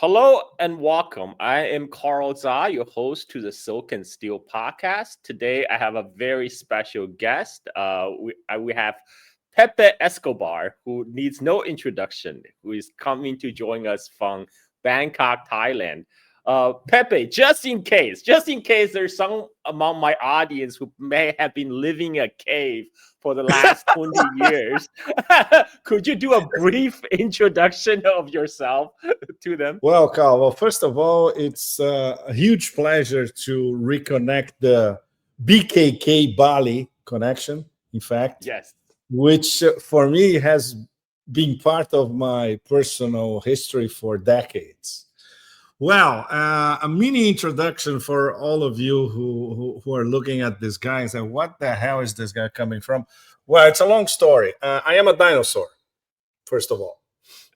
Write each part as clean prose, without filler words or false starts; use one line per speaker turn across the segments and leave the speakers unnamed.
Hello and welcome. I am Carl Zha, your host to the Silk and Steel podcast. Today, I have a very special guest. We have Pepe Escobar, who needs no introduction, who is coming to join us from Bangkok, Thailand. Pepe, just in case there's some among my audience who may have been living in a cave for the last 20 years, could you do a brief introduction of yourself to them?
Well, Carl, first of all, it's a huge pleasure to reconnect the BKK Bali connection, in fact,
Yes.
which for me has been part of my personal history for decades. Well, a mini introduction for all of you who are looking at this guy and say, what the hell is this guy coming from? Well, it's a long story. I am a dinosaur, first of all.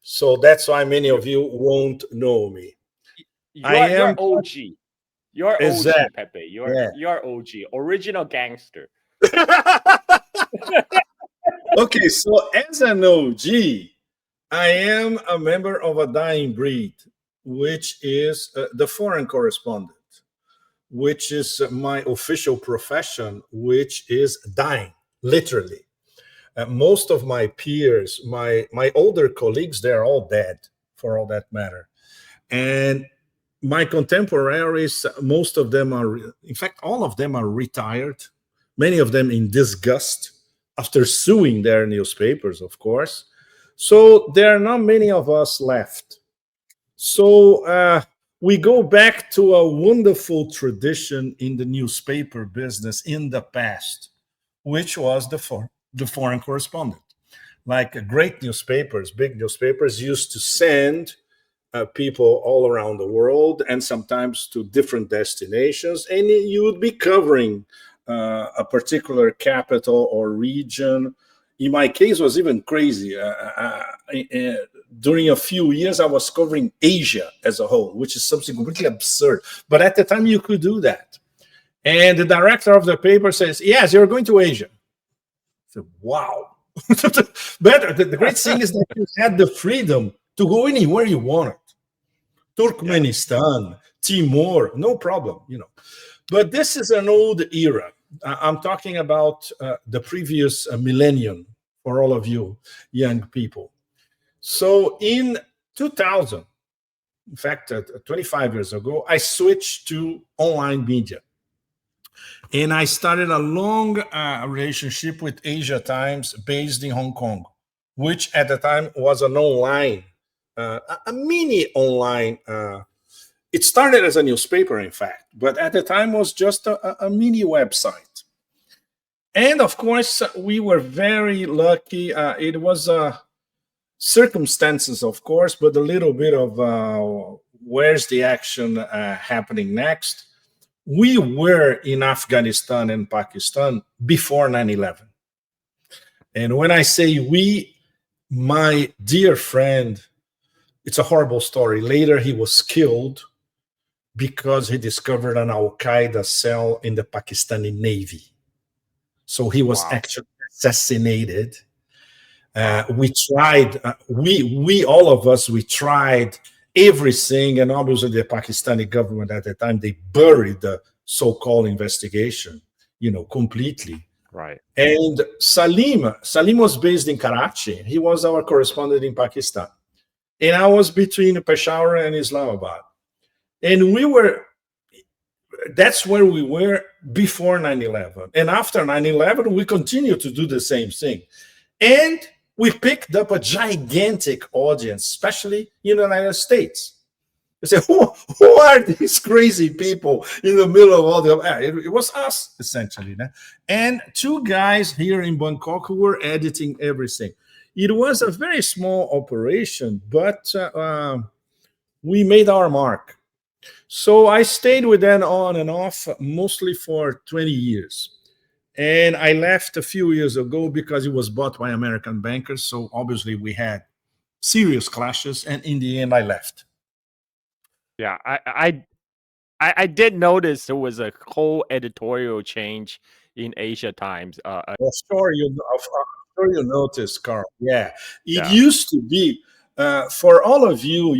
So that's why many of you won't know me.
You're OG. You're
Exactly.
OG, Pepe. You're OG. Original gangster.
Okay, so as an OG, I am a member of a dying breed, which is the foreign correspondent, which is my official profession, which is dying, literally. Most of my peers, my older colleagues, they're all dead, for all that matter. And my contemporaries, most of them are, in fact, all of them are retired, many of them in disgust after suing their newspapers, of course. So there are not many of us left. So we go back to a wonderful tradition in the newspaper business in the past, which was the foreign correspondent. Like great newspapers, big newspapers used to send people all around the world and sometimes to different destinations, and you would be covering a particular capital or region. In my case, it was even crazy. During a few years, I was covering Asia as a whole, which is something completely absurd. But at the time, you could do that. And the director of the paper says, yes, you're going to Asia. I said, wow. But the great thing is that you had the freedom to go anywhere you wanted. Turkmenistan, Timor, no problem, But this is an old era. I'm talking about the previous millennium for all of you young people. So in 2000, in fact, 25 years ago, I switched to online media. And I started a long relationship with Asia Times based in Hong Kong, which at the time was an online, a mini online. It started as a newspaper, in fact, but at the time was just a mini website. And of course, we were very lucky. It was circumstances, of course, but a little bit of where's the action happening next. We were in Afghanistan and Pakistan before 9/11. And when I say we, my dear friend, it's a horrible story. Later, he was killed because he discovered an Al-Qaeda cell in the Pakistani Navy. So he was actually assassinated. We tried, we all of us, we tried everything, and obviously the Pakistani government at the time, they buried the so-called investigation, completely.
Right.
And Salim was based in Karachi. He was our correspondent in Pakistan. And I was between Peshawar and Islamabad. And that's where we were before 9/11. And after 9/11, we continued to do the same thing. And we picked up a gigantic audience, especially in the United States. They say, who are these crazy people in the middle of all the... It was us, essentially. And two guys here in Bangkok who were editing everything. It was a very small operation, but we made our mark. So I stayed with them on and off, mostly for 20 years. And I left a few years ago because it was bought by American bankers. So obviously we had serious clashes. And in the end, I left.
Yeah, I did notice there was a whole editorial change in Asia Times.
Sure you noticed, Carl. Yeah. It used to be For all of you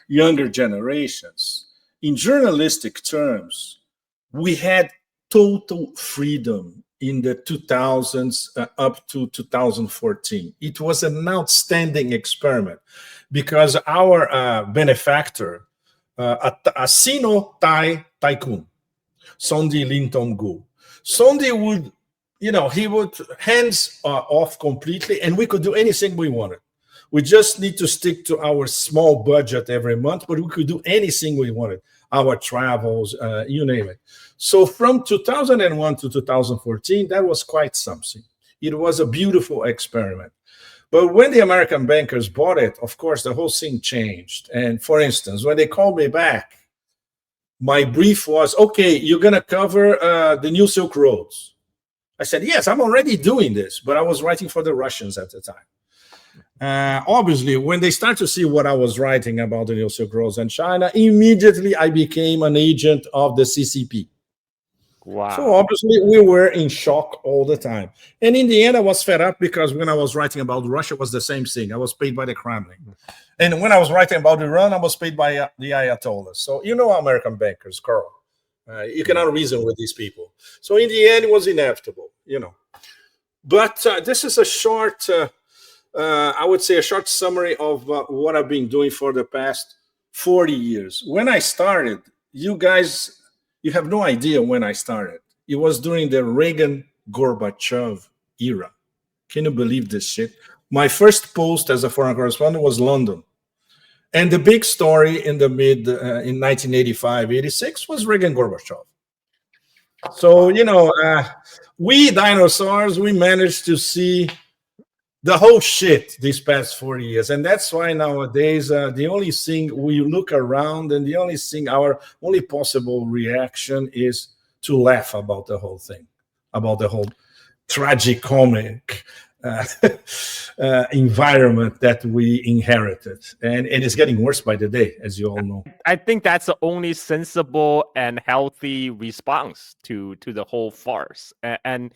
younger generations, in journalistic terms, we had total freedom in the 2000s up to 2014. It was an outstanding experiment because our benefactor, a Sino-Thai tycoon, Sondi Lintongu. Sondi would, he would hands off completely, and we could do anything we wanted. We just need to stick to our small budget every month, but we could do anything we wanted. Our travels, you name it. So from 2001 to 2014, that was quite something. It was a beautiful experiment. But when the American bankers bought it, of course, the whole thing changed. And for instance, when they called me back, my brief was, okay, you're going to cover the new Silk Roads. I said, yes, I'm already doing this, but I was writing for the Russians at the time. Obviously, when they start to see what I was writing about the new Silk Roads and China, immediately I became an agent of the CCP.
Wow.
So obviously we were in shock all the time. And in the end, I was fed up because when I was writing about Russia, it was the same thing. I was paid by the Kremlin. And when I was writing about Iran, I was paid by the Ayatollahs. So you know American bankers, Carl. You cannot reason with these people. So in the end, it was inevitable, But this is a short, I would say a short summary of what I've been doing for the past 40 years. When I started, you guys, you have no idea when I started. It was during the Reagan-Gorbachev era. Can you believe this shit? My first post as a foreign correspondent was London. And the big story in the in 1985, 86 was Reagan-Gorbachev. So, we dinosaurs, we managed to see the whole shit these past 40 years. And that's why nowadays, the only thing we look around and the only thing, our only possible reaction is to laugh about the whole thing, about the whole tragicomic environment that we inherited. And it's getting worse by the day, as you all know.
I think that's the only sensible and healthy response to the whole farce. But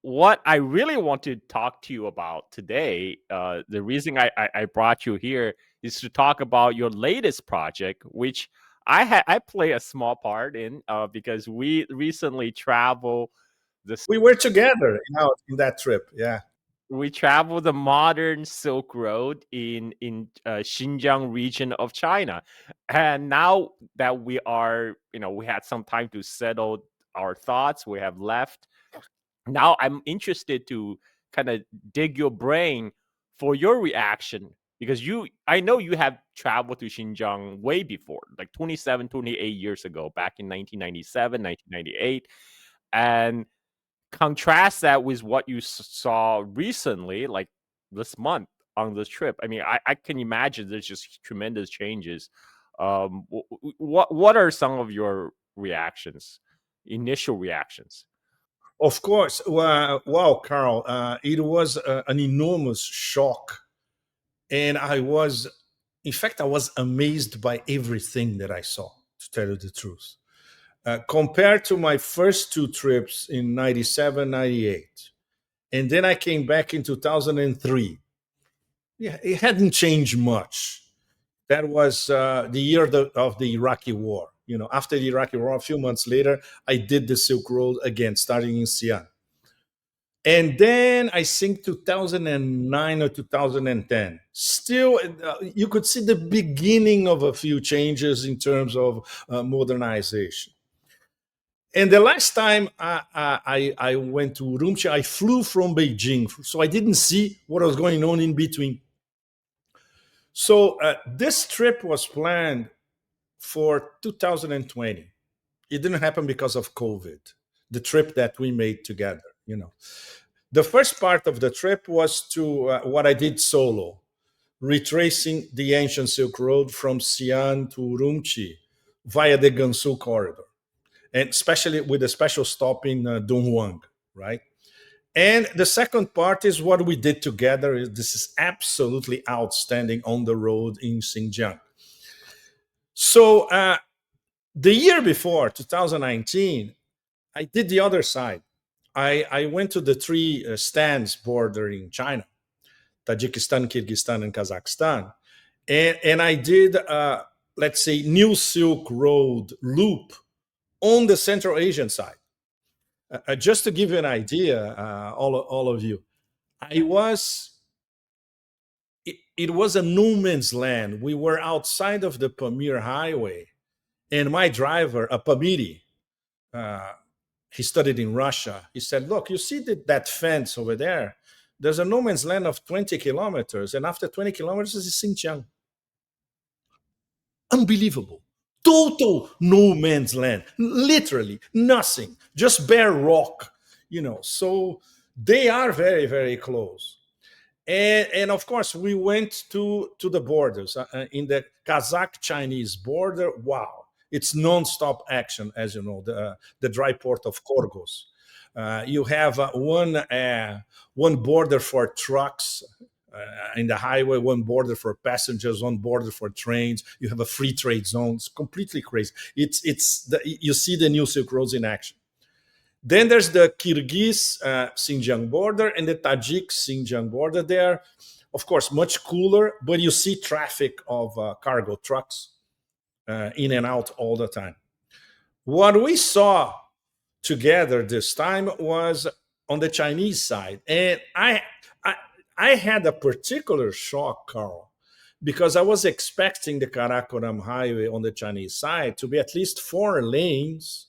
what I really want to talk to you about today, the reason I brought you here is to talk about your latest project, which I play a small part in because we recently traveled.
We were together in that trip, yeah.
We traveled the modern Silk Road in Xinjiang region of China, and now that we are, we had some time to settle our thoughts. We have left. Now I'm interested to kind of dig your brain for your reaction because I know you have traveled to Xinjiang way before, like 27, 28 years ago, back in 1997, 1998, and contrast that with what you saw recently, like this month on this trip. I mean, I can imagine there's just tremendous changes. What are some of your reactions, initial reactions?
Of course. Wow, Carl, it was an enormous shock. And in fact, I was amazed by everything that I saw, to tell you the truth. Compared to my first two trips in 97, 98, and then I came back in 2003. Yeah, it hadn't changed much. That was the year of the Iraqi War. After the Iraqi War, a few months later, I did the Silk Road again, starting in Xi'an. And then I think 2009 or 2010, still, you could see the beginning of a few changes in terms of modernization. And the last time I went to Urumqi, I flew from Beijing, so I didn't see what was going on in between. So this trip was planned for 2020. It didn't happen because of COVID, the trip that we made together, The first part of the trip was to what I did solo, retracing the ancient Silk Road from Xi'an to Urumqi via the Gansu corridor, and especially with a special stop in Dunhuang, right? And the second part is what we did together. This is absolutely outstanding on the road in Xinjiang. So the year before, 2019, I did the other side. I went to the three stands bordering China. Tajikistan, Kyrgyzstan, and Kazakhstan. And I did, let's say, New Silk Road loop on the Central Asian side. Just to give you an idea, all of you, I was, it was a no man's land. We were outside of the Pamir Highway, and my driver, a Pamiri, uh, he studied in Russia. He said, "Look, you see that fence over there? There's a no man's land of 20 kilometers, and after 20 kilometers is Xinjiang." Unbelievable. Total no man's land. Literally nothing, just bare rock, So they are very, very close. And of course, we went to the borders in the Kazakh-Chinese border. Wow, it's non-stop action, as you know, the dry port of Korgos. You have one border for trucks in the highway, one border for passengers, one border for trains. You have a free trade zone. It's completely crazy. You see the new Silk Roads in action. Then there's the Kyrgyz Xinjiang border and the Tajik Xinjiang border. There, of course, much cooler, but you see traffic of cargo trucks in and out all the time. What we saw together this time was on the Chinese side, and I had a particular shock, Carl, because I was expecting the Karakoram highway on the Chinese side to be at least 4 lanes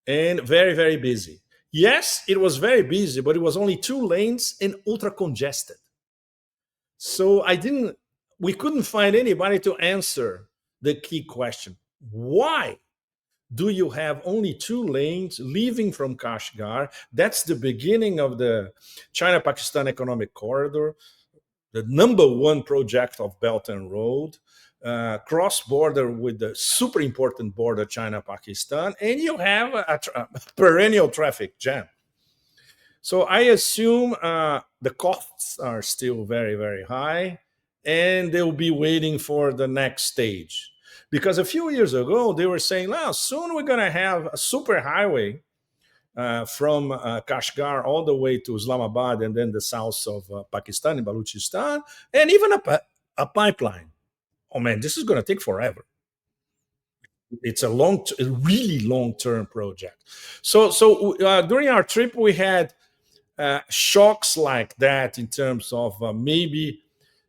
and very, very busy. Yes, it was very busy, but it was only 2 lanes and ultra congested. So we couldn't find anybody to answer the key question. Why do you have only 2 lanes leaving from Kashgar? That's the beginning of the China-Pakistan Economic Corridor, the #1 project of Belt and Road, cross-border with the super important border China-Pakistan, and you have a perennial traffic jam. So I assume the costs are still very, very high, and they'll be waiting for the next stage. Because a few years ago, they were saying, "Well, soon we're going to have a super highway from Kashgar all the way to Islamabad and then the south of Pakistan and Balochistan, and even a pipeline." Oh man, this is going to take forever. It's a really long-term project. So during our trip, we had shocks like that in terms of maybe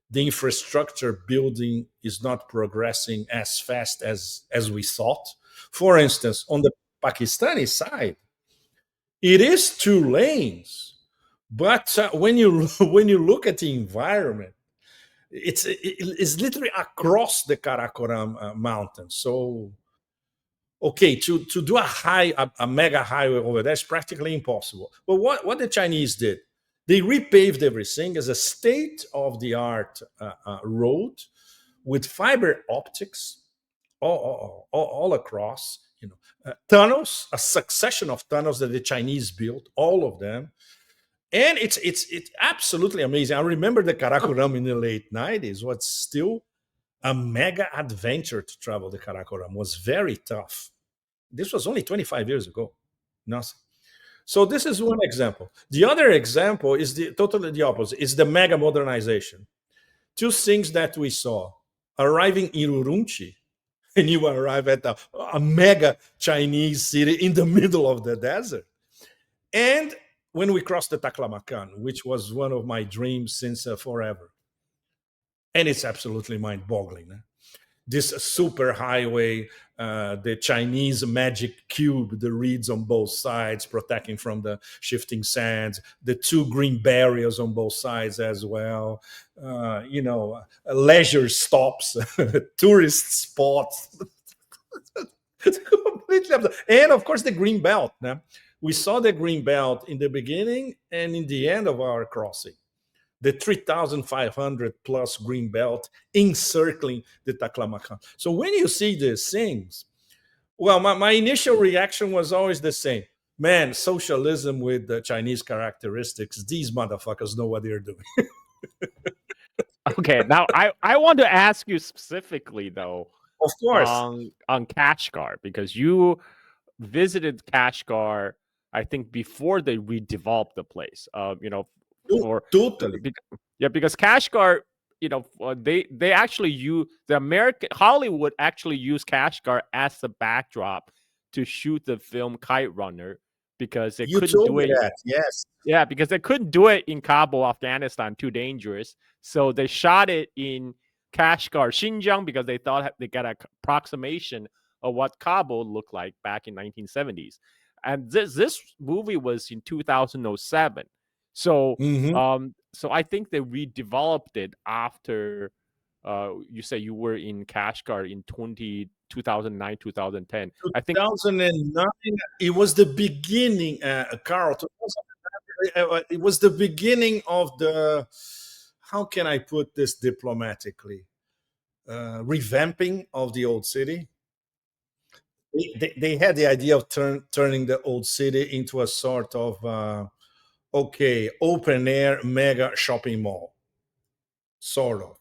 the infrastructure building is not progressing as fast as we thought. For instance, on the Pakistani side, it is 2 lanes, but when you when you look at the environment, it's literally across the Karakoram mountain. So okay, to do a mega highway over there is practically impossible. But what the Chinese did, they repaved everything as a state-of-the-art road with fiber optics all across. Tunnels, a succession of tunnels that the Chinese built, all of them, and it's absolutely amazing. I remember the Karakoram in the late 90s was still a mega adventure to travel the Karakoram. Was very tough. This was only 25 years ago. Nothing. So this is one example. The other example is totally the opposite. It's the mega modernization. 2 things that we saw. Arriving in Urumqi, and you arrive at a mega Chinese city in the middle of the desert. And when we crossed the Taklamakan, which was one of my dreams since forever. And it's absolutely mind-boggling. This super highway, the Chinese magic cube, the reeds on both sides, protecting from the shifting sands, the 2 green barriers on both sides as well, leisure stops, tourist spots. And of course, the green belt. We saw the green belt in the beginning and in the end of our crossing. The 3,500 plus green belt encircling the Taklamakan. So when you see these things, well, my initial reaction was always the same. Man, socialism with the Chinese characteristics, these motherfuckers know what they're doing.
Okay, now I want to ask you specifically though,
Of course.
on Kashgar, because you visited Kashgar, I think before they redeveloped the place.
Totally.
Yeah, because Kashgar, they actually use the American Hollywood actually used Kashgar as the backdrop to shoot the film Kite Runner because they
You
couldn't
told
do
me
it.
that. Yes.
Yeah, because they couldn't do it in Kabul, Afghanistan, too dangerous. So they shot it in Kashgar, Xinjiang, because they thought they got an approximation of what Kabul looked like back in 1970s. And this movie was in 2007. So
Hmm.
so I think they redeveloped it after you say you were in Kashgar in 2009, 2010. I think
2009, it was the beginning, Carl. 2009, it was the beginning of the, how can I put this diplomatically? Revamping of the old city. They had the idea of turning the old city into a sort of, okay, open air mega shopping mall, sort of.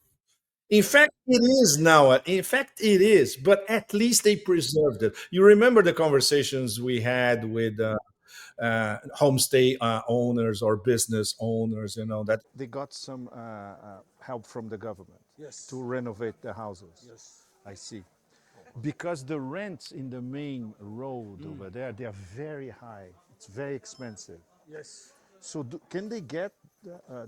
In fact, it is now. In fact, it is, but at least they preserved it. You remember the conversations we had with homestay owners or business owners, that they got some help from the government to renovate the houses. I see. Because the rents in the main road over there, they are very high. It's very expensive. So can they get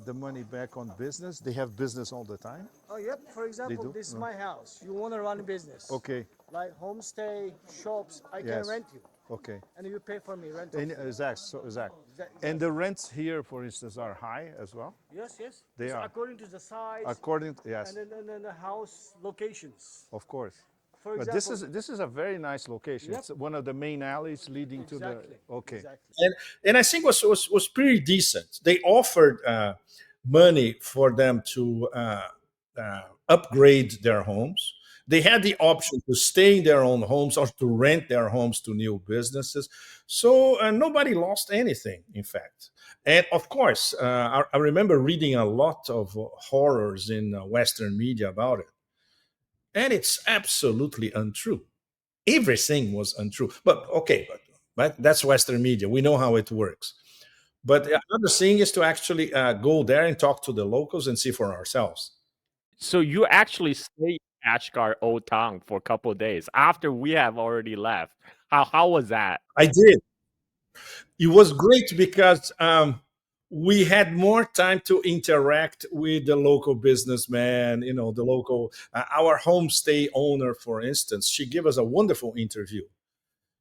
the money back on business? They have business all the time?
Oh, yep. For example,
do?
this is my house. You want to run a business.
Okay.
Like homestay, shops, I can
Yes.
rent you.
Okay.
And you pay for me rental.
Exact. So exact.
Exactly.
And the rents here, for instance, are high as well.
Yes, yes.
They
It's
are.
according to the size
According to, yes,
and then the house locations.
of course.
For
But
example,
this is a very nice location.
Yep.
It's one of the main alleys leading to the.
exactly.
Okay.
Exactly. And I think
Was pretty decent. They offered money for them to upgrade their homes. They had the option to stay in their own homes or to rent their homes to new businesses. So nobody lost anything, in fact. And of course, I remember reading a lot of horrors in Western media about it. And it's absolutely untrue. Everything was untrue. But okay, but that's Western media. We know how it works. But the other thing is to actually go there and talk to the locals and see for ourselves.
so you actually stayed in Kashgar Old Town for a couple of days after we have already left. How was that?
I did. It was great because we had more time to interact with the local businessman, the local, our homestay owner, for instance. She gave us a wonderful interview.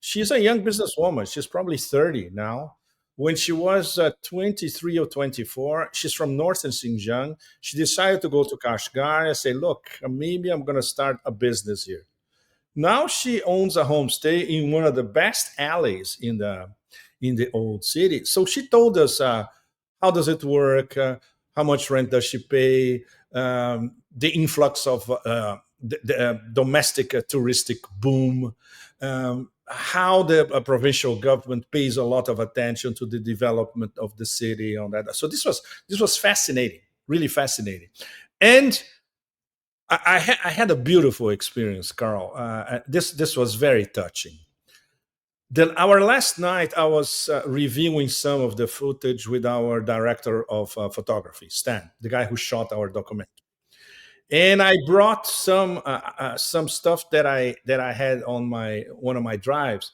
She's a young businesswoman. She's probably 30 now. When she was 23 or 24, she's from northern Xinjiang. She decided to go to Kashgar and say, look, maybe I'm going to start a business here. Now she owns a homestay in one of the best alleys in the old city. So she told us how does it work, how much rent does she pay, the influx of the domestic touristic boom, how the provincial government pays a lot of attention to the development of the city on that. So this was fascinating, really fascinating, and I had a beautiful experience, Carl. This was very touching. Then our last night, I was reviewing some of the footage with our director of photography, Stan, the guy who shot our documentary, and I brought some stuff that I had on my one of my drives.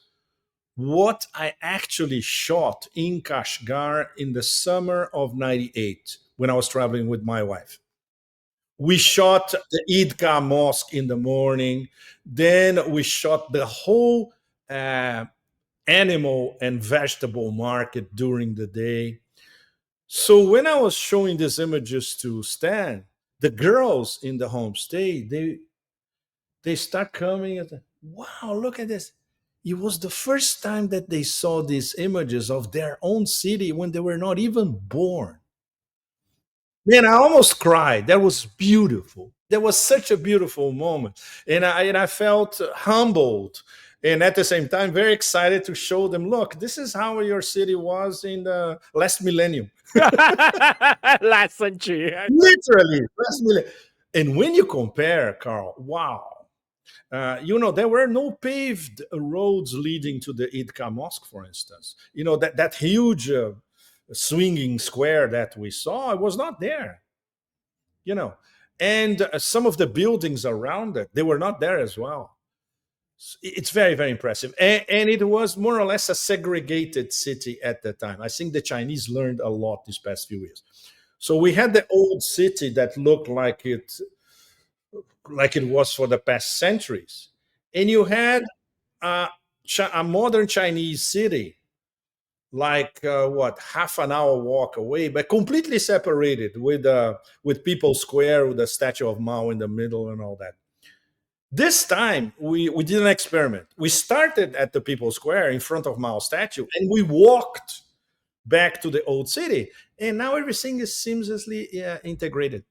What I actually shot in Kashgar in the summer of '98 when I was traveling with my wife. We shot the Idka Mosque in the morning. Then we shot the whole animal and vegetable market during the day. So when I was showing these images to Stan, the girls in the homestay, they start coming and wow, look at this. It was the first time that they saw these images of their own city when they were not even born. Man, I almost cried. That was beautiful. That was such a beautiful moment. And I felt humbled and at the same time very excited to show them, look, this is how your city was in the last millennium.
Last century.
Literally, last millennium. And when you compare, Carl, wow. There were no paved roads leading to the Idka Mosque, for instance. That huge swinging square that we saw, it was not there. and some of the buildings around it, they were not there as well. It's very, very impressive. And it was more or less a segregated city at the time. I think the Chinese learned a lot these past few years. So we had the old city that looked like it was for the past centuries. And you had a modern Chinese city, like half an hour walk away, but completely separated with People's Square, with the statue of Mao in the middle and all that. This time we did an experiment. We started at the People's Square in front of Mao's statue, and we walked back to the old city. And now everything is seamlessly integrated.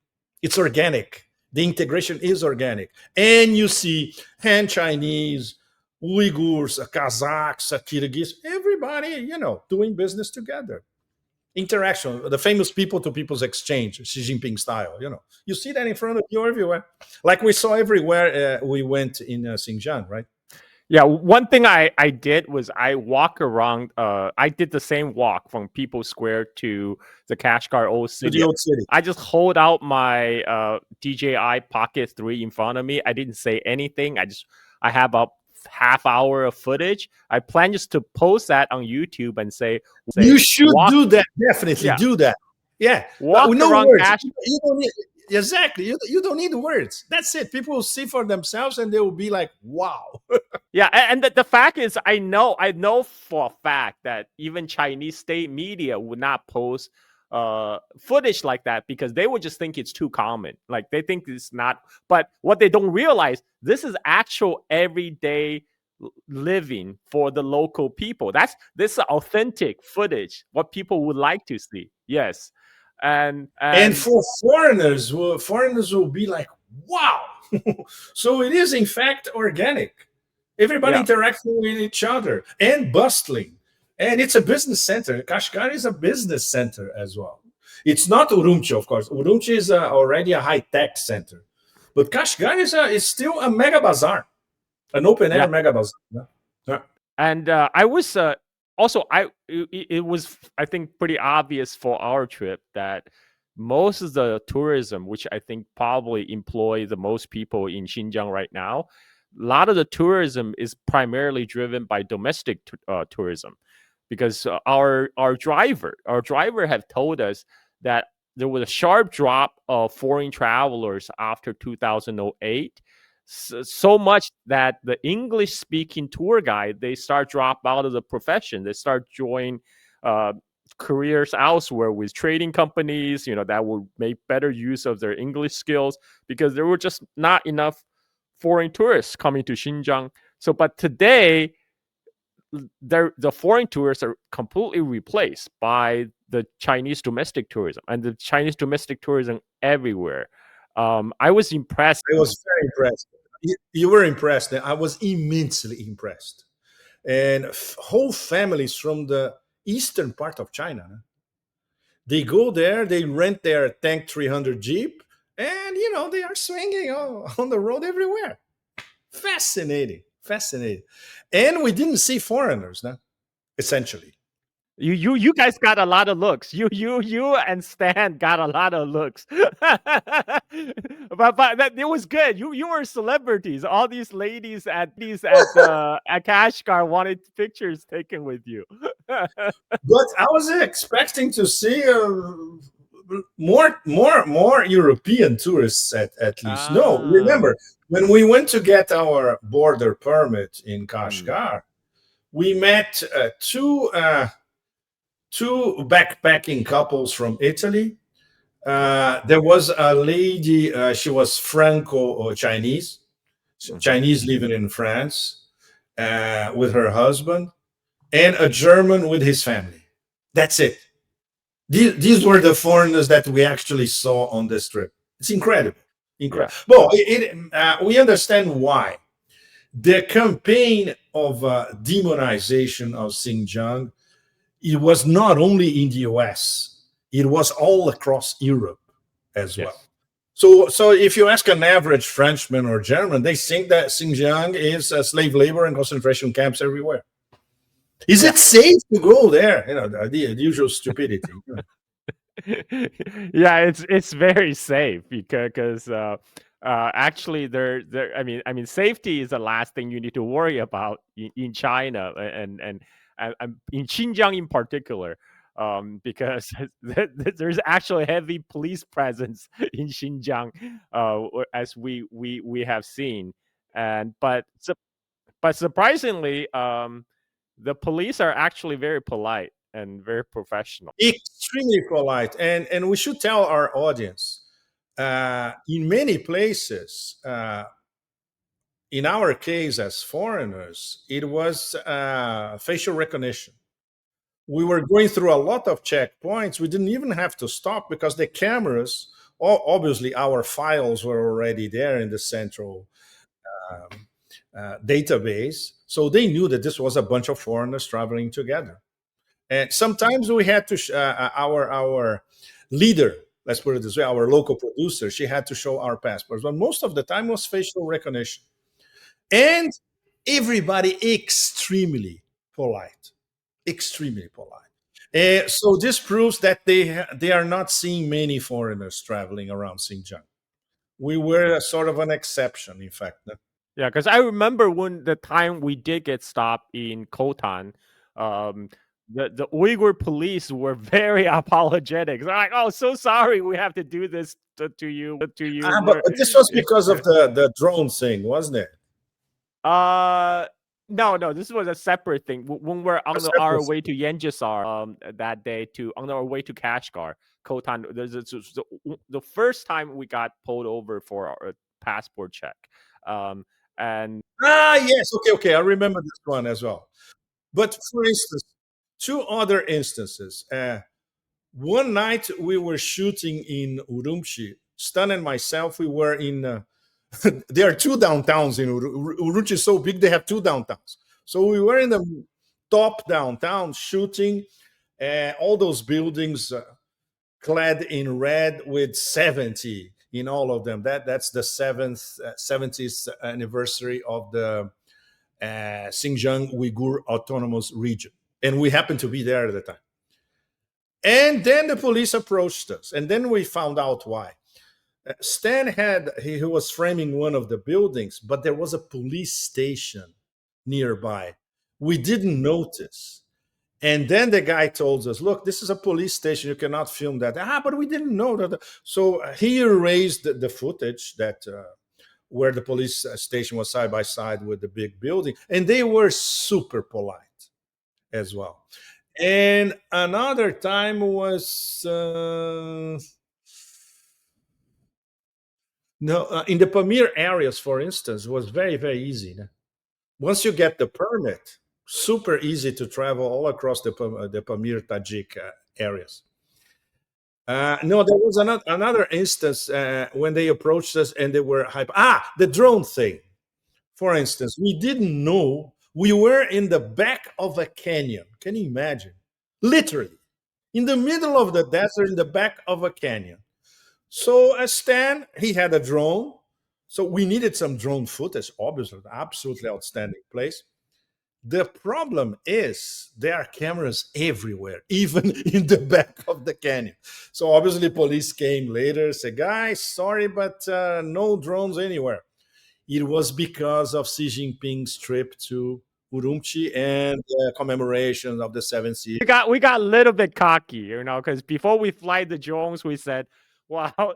It's organic. The integration is organic. And you see Han Chinese, Uyghurs, Kazakhs, Kyrgyz, everybody, doing business together. Interaction, the famous people-to-people's exchange, Xi Jinping style. You see that in front of you everywhere, like we saw everywhere we went in Xinjiang, right?
Yeah, one thing I did was I walk around. I did the same walk from People's Square to the Kashgar old
To
city.
the old city.
I just hold out my DJI Pocket 3 in front of me. I didn't say anything. I have a half hour of footage. I plan just to post that on YouTube and say
you should do that. Definitely do that. Yeah,
walk
no
around
words.
Cash.
You don't need, exactly. You don't need words. That's it. People will see for themselves, and they will be like, "Wow."
Yeah, and the fact is, I know for a fact that even Chinese state media would not post footage like that because they would just think it's too common. Like they think it's not. But what they don't realize, this is actual everyday living for the local people. This is authentic footage, what people would like to see. Yes, and
for foreigners will be like, "Wow." So it is in fact organic. Everybody interacting with each other and bustling. And it's a business center. Kashgar is a business center as well. It's not Urumqi, of course. Urumqi is already a high-tech center. But Kashgar is still a mega bazaar, an open-air mega bazaar. Yeah.
And I was also, it was, I think, pretty obvious for our trip that most of the tourism, which I think probably employ the most people in Xinjiang right now, a lot of the tourism is primarily driven by domestic tourism, because our driver have told us that there was a sharp drop of foreign travelers after 2008, so much that the English speaking tour guide, they start drop out of the profession. They start joining careers elsewhere with trading companies, that would make better use of their English skills, because there were just not enough foreign tourists coming to Xinjiang. So, but today, the foreign tourists are completely replaced by the Chinese domestic tourism, and the Chinese domestic tourism everywhere. I was impressed.
I was very impressed. You were impressed. I was immensely impressed. And whole families from the eastern part of China, they go there, they rent their Tank 300 Jeep, and they are swinging on the road everywhere. Fascinating. And we didn't see foreigners, essentially.
You guys got a lot of looks. You and Stan got a lot of looks. but it was good. You were celebrities. All these ladies at Kashgar wanted pictures taken with you.
But I was expecting to see more European tourists at least. No, remember when we went to get our border permit in Kashgar, we met two backpacking couples from Italy. There was a lady, she was Franco-Chinese, Chinese living in France with her husband, and a German with his family. That's it. These were the foreigners that we actually saw on this trip. It's incredible. Incredible. Well, we understand why. The campaign of demonization of Xinjiang, it was not only in the US, it was all across Europe as well. So if you ask an average Frenchman or German, they think that Xinjiang is slave labor and concentration camps everywhere. Is it safe to go there? The usual stupidity.
Yeah, it's very safe because actually I mean safety is the last thing you need to worry about in China and in Xinjiang in particular, because there's actually heavy police presence in Xinjiang, as we have seen. And but surprisingly, the police are actually very polite and very professional.
Extremely polite, and we should tell our audience, in many places, in our case as foreigners, it was facial recognition. We were going through a lot of checkpoints. We didn't even have to stop because the cameras, obviously, our files were already there in the central um, database. So they knew that this was a bunch of foreigners traveling together. And sometimes we had to, our leader, let's put it this way, our local producer, she had to show our passports. But most of the time was facial recognition. And everybody extremely polite, extremely polite. So this proves that they are not seeing many foreigners traveling around Xinjiang. We were a sort of an exception, in fact.
Yeah, because I remember when the time we did get stopped in Khotan, um, the Uyghur police were very apologetic. They're like, "Oh, so sorry, we have to do this to you. To you,
But
we're
this was because of the drone thing, wasn't it?
uh." No, no, this was a separate thing. When we're on our
Separate.
way to Yanjisar, that day to on our way to Kashgar, Khotan, the first time we got pulled over for our passport check, and
Yes. Okay, okay. I remember this one as well. But for instance, two other instances. One night we were shooting in Urumqi. Stan and myself, we were in. There are two downtowns in Urumqi. Is so big they have two downtowns. So we were in the top downtown shooting all those buildings clad in red with 70 in all of them. That's the 70th anniversary of the Xinjiang Uyghur Autonomous Region, and we happened to be there at the time. And then the police approached us, and then we found out why. Stan he was framing one of the buildings, but there was a police station nearby. We didn't notice. And then the guy told us, look, this is a police station. You cannot film that. But we didn't know that. So he erased the footage that where the police station was side by side with the big building. And they were super polite as well. And another time was no in the Pamir areas, for instance, was very, very easy. Once you get the permit, super easy to travel all across the Pamir Tajik areas. No, there was another instance when they approached us and they were hype. The drone thing. For instance, we didn't know we were in the back of a canyon. Can you imagine? Literally, in the middle of the desert, in the back of a canyon. So Stan, he had a drone. So we needed some drone footage, obviously, absolutely outstanding place. The problem is there are cameras everywhere, even in the back of the canyon. So obviously, police came later, said, "Guys, sorry, but no drones anywhere." It was because of Xi Jinping's trip to Urumqi and the commemoration of the seventh year.
we got a little bit cocky, because before we fly the drones, we said, "Wow,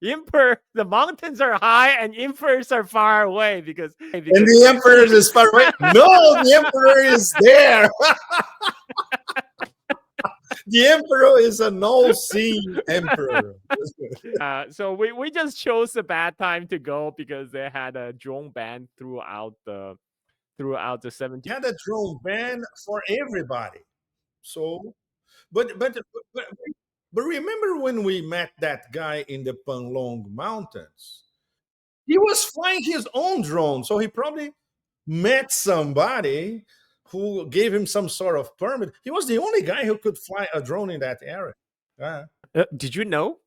Emperor, the mountains are high and emperors are far away because
And the emperor is far away. No, the emperor is there. The emperor is an all-seeing emperor.
So we just chose a bad time to go because they had a drone ban throughout the 70s.
He had a drone ban for everybody. So, but but but, but remember when we met that guy in the Panlong Mountains? He was flying his own drone, so he probably met somebody who gave him some sort of permit. He was the only guy who could fly a drone in that area.
Did you know?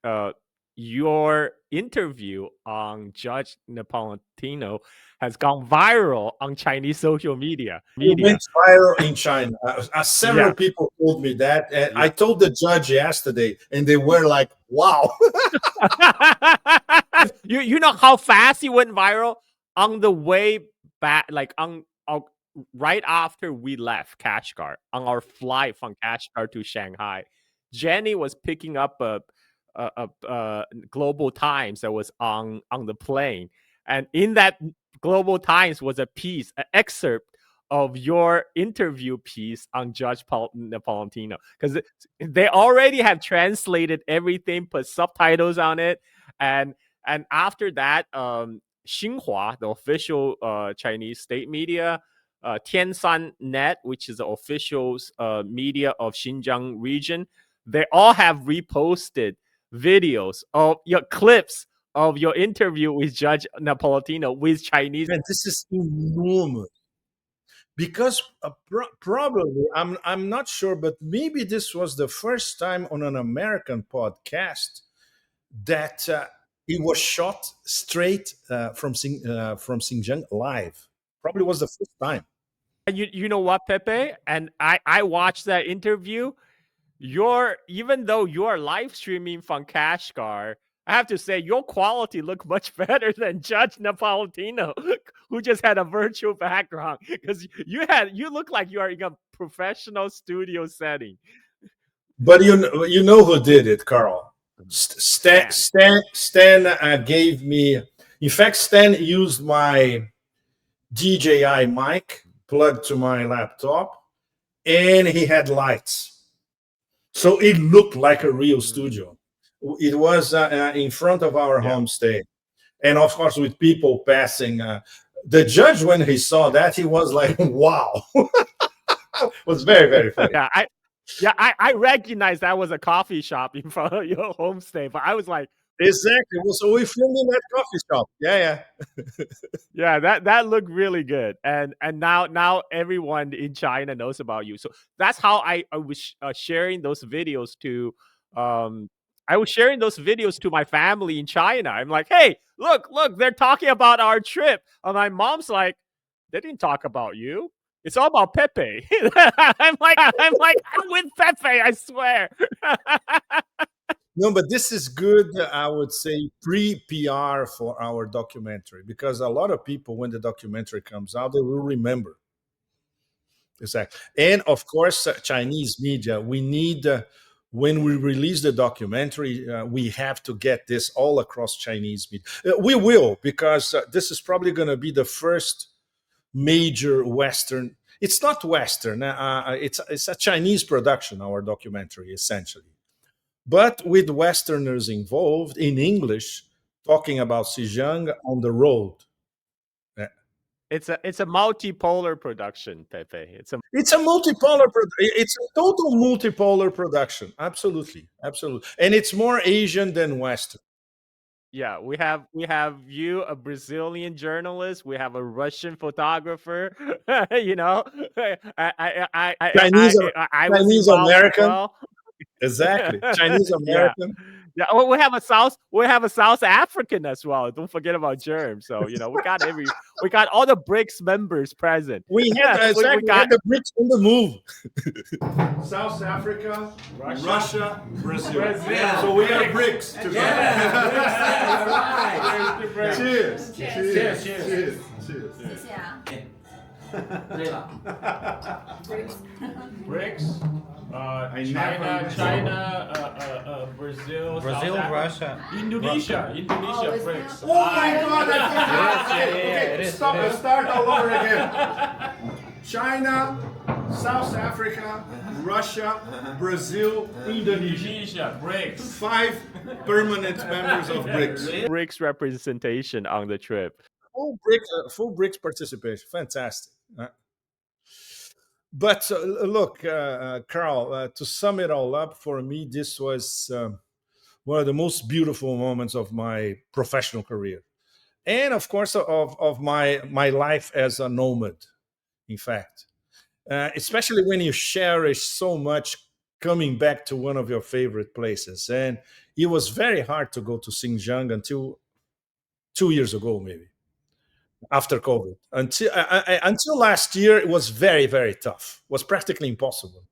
Uh, your interview on Judge Napolitano has gone viral on Chinese social media.
It went viral in China. Several
Yeah.
people told me that. And
Yeah.
I told the judge yesterday, and they were like, wow.
you know how fast he went viral? On the way back, like right after we left Kashgar, on our flight from Kashgar to Shanghai, Jenny was picking up a Global Times that was on the plane, and in that Global Times was a piece, an excerpt of your interview piece on Judge Napolitano, because they already have translated everything, put subtitles on it, and after that, Xinhua, the official Chinese state media, Tiansan Net, which is the official media of Xinjiang region, they all have reposted videos of your clips of your interview with Judge Napolitano with Chinese.
And this is enormous. Because probably, I'm not sure, but maybe this was the first time on an American podcast that it was shot straight from Xinjiang live. Probably was the first time.
You know what, Pepe? And I watched that interview. Even though you're live streaming from Kashgar, I have to say your quality looked much better than Judge Napolitano, who just had a virtual background. Because you look like you are in a professional studio setting.
But you know who did it, Carl? Stan gave me. In fact, Stan used my DJI mic plugged to my laptop, and he had lights, so it looked like a real studio. It was in front of our homestay, and of course, with people passing. The judge, when he saw that, he was like, "Wow!" It was very, very funny.
I recognized that was a coffee shop in front of your homestay, but I was like,
exactly. So we filmed in that coffee shop. Yeah.
Yeah, that looked really good, and now everyone in China knows about you. So that's how I was sharing those videos to. I was sharing those videos to my family in China. I'm like, hey, look, they're talking about our trip, and my mom's like, they didn't talk about you. It's all about Pepe. I'm like, I'm with Pepe. I swear.
No, but this is good, I would say, pre-PR for our documentary, because a lot of people, when the documentary comes out, they will remember. Exactly. And of course, Chinese media, we need, when we release the documentary, we have to get this all across Chinese media. We will, because this is probably going to be the first major Western. It's not Western. It's a Chinese production, our documentary, essentially. But with Westerners involved in English, talking about Xinjiang on the road.
It's a multipolar production, Pepe.
It's a multipolar. It's a total multipolar production. Absolutely. And it's more Asian than Western.
Yeah, we have you, a Brazilian journalist. We have a Russian photographer. You know,
Chinese
was involved
American.
as well.
Exactly. Chinese American.
Yeah. Well, we have a South African as well. Don't forget about Germ. So we got we got all the BRICS members present.
We had we got the BRICS on the move. South Africa, Russia, Brazil.
Yeah.
So we are BRICS together.
Yeah.
Cheers.
Cheers.
Cheers.
谢谢啊。对了
BRICS. China, Brazil,
Russia,
Indonesia,
Oh,
BRICS.
Oh my God! Okay, start all over again. China, South Africa, Russia, Brazil, Indonesia.
BRICS.
5 permanent members of BRICS.
BRICS representation on the trip.
Full BRICS participation. Fantastic. But look, Carl, to sum it all up, for me, this was one of the most beautiful moments of my professional career. And of course, of my life as a nomad, in fact. Especially when you cherish so much coming back to one of your favorite places. And it was very hard to go to Xinjiang until 2 years ago, maybe after COVID. Until last year, it was very, very tough. It was practically impossible.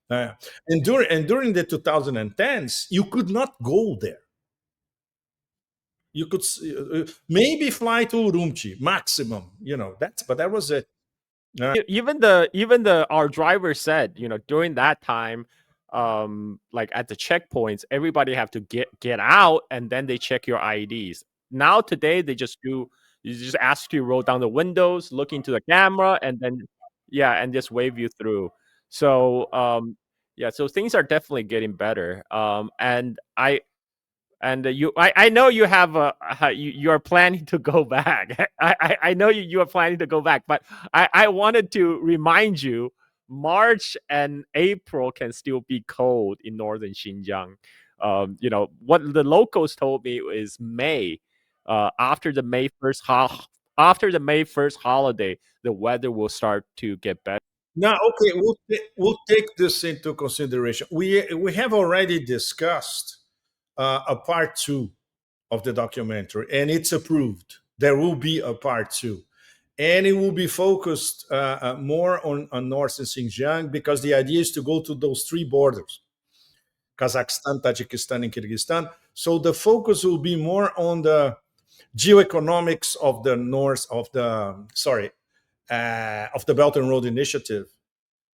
And during the 2010s, you could not go there. You could maybe fly to Urumqi maximum, but that was it.
Even the our driver said, during that time, like at the checkpoints, everybody have to get out, and then they check your IDs. Now today they just ask you to roll down the windows, look into the camera, and then and just wave you through. So so things are definitely getting better. I know you have you are planning to go back. I know you are planning to go back, but I wanted to remind you, March and April can still be cold in northern Xinjiang. What the locals told me is May, after the after the May 1st holiday, the weather will start to get better.
Now, okay, we'll take this into consideration. We have already discussed a part two of the documentary, and it's approved. There will be a part two, and it will be focused more on North and Xinjiang, because the idea is to go to those three borders: Kazakhstan, Tajikistan, and Kyrgyzstan. So the focus will be more on the geoeconomics of the north of the Belt and Road Initiative,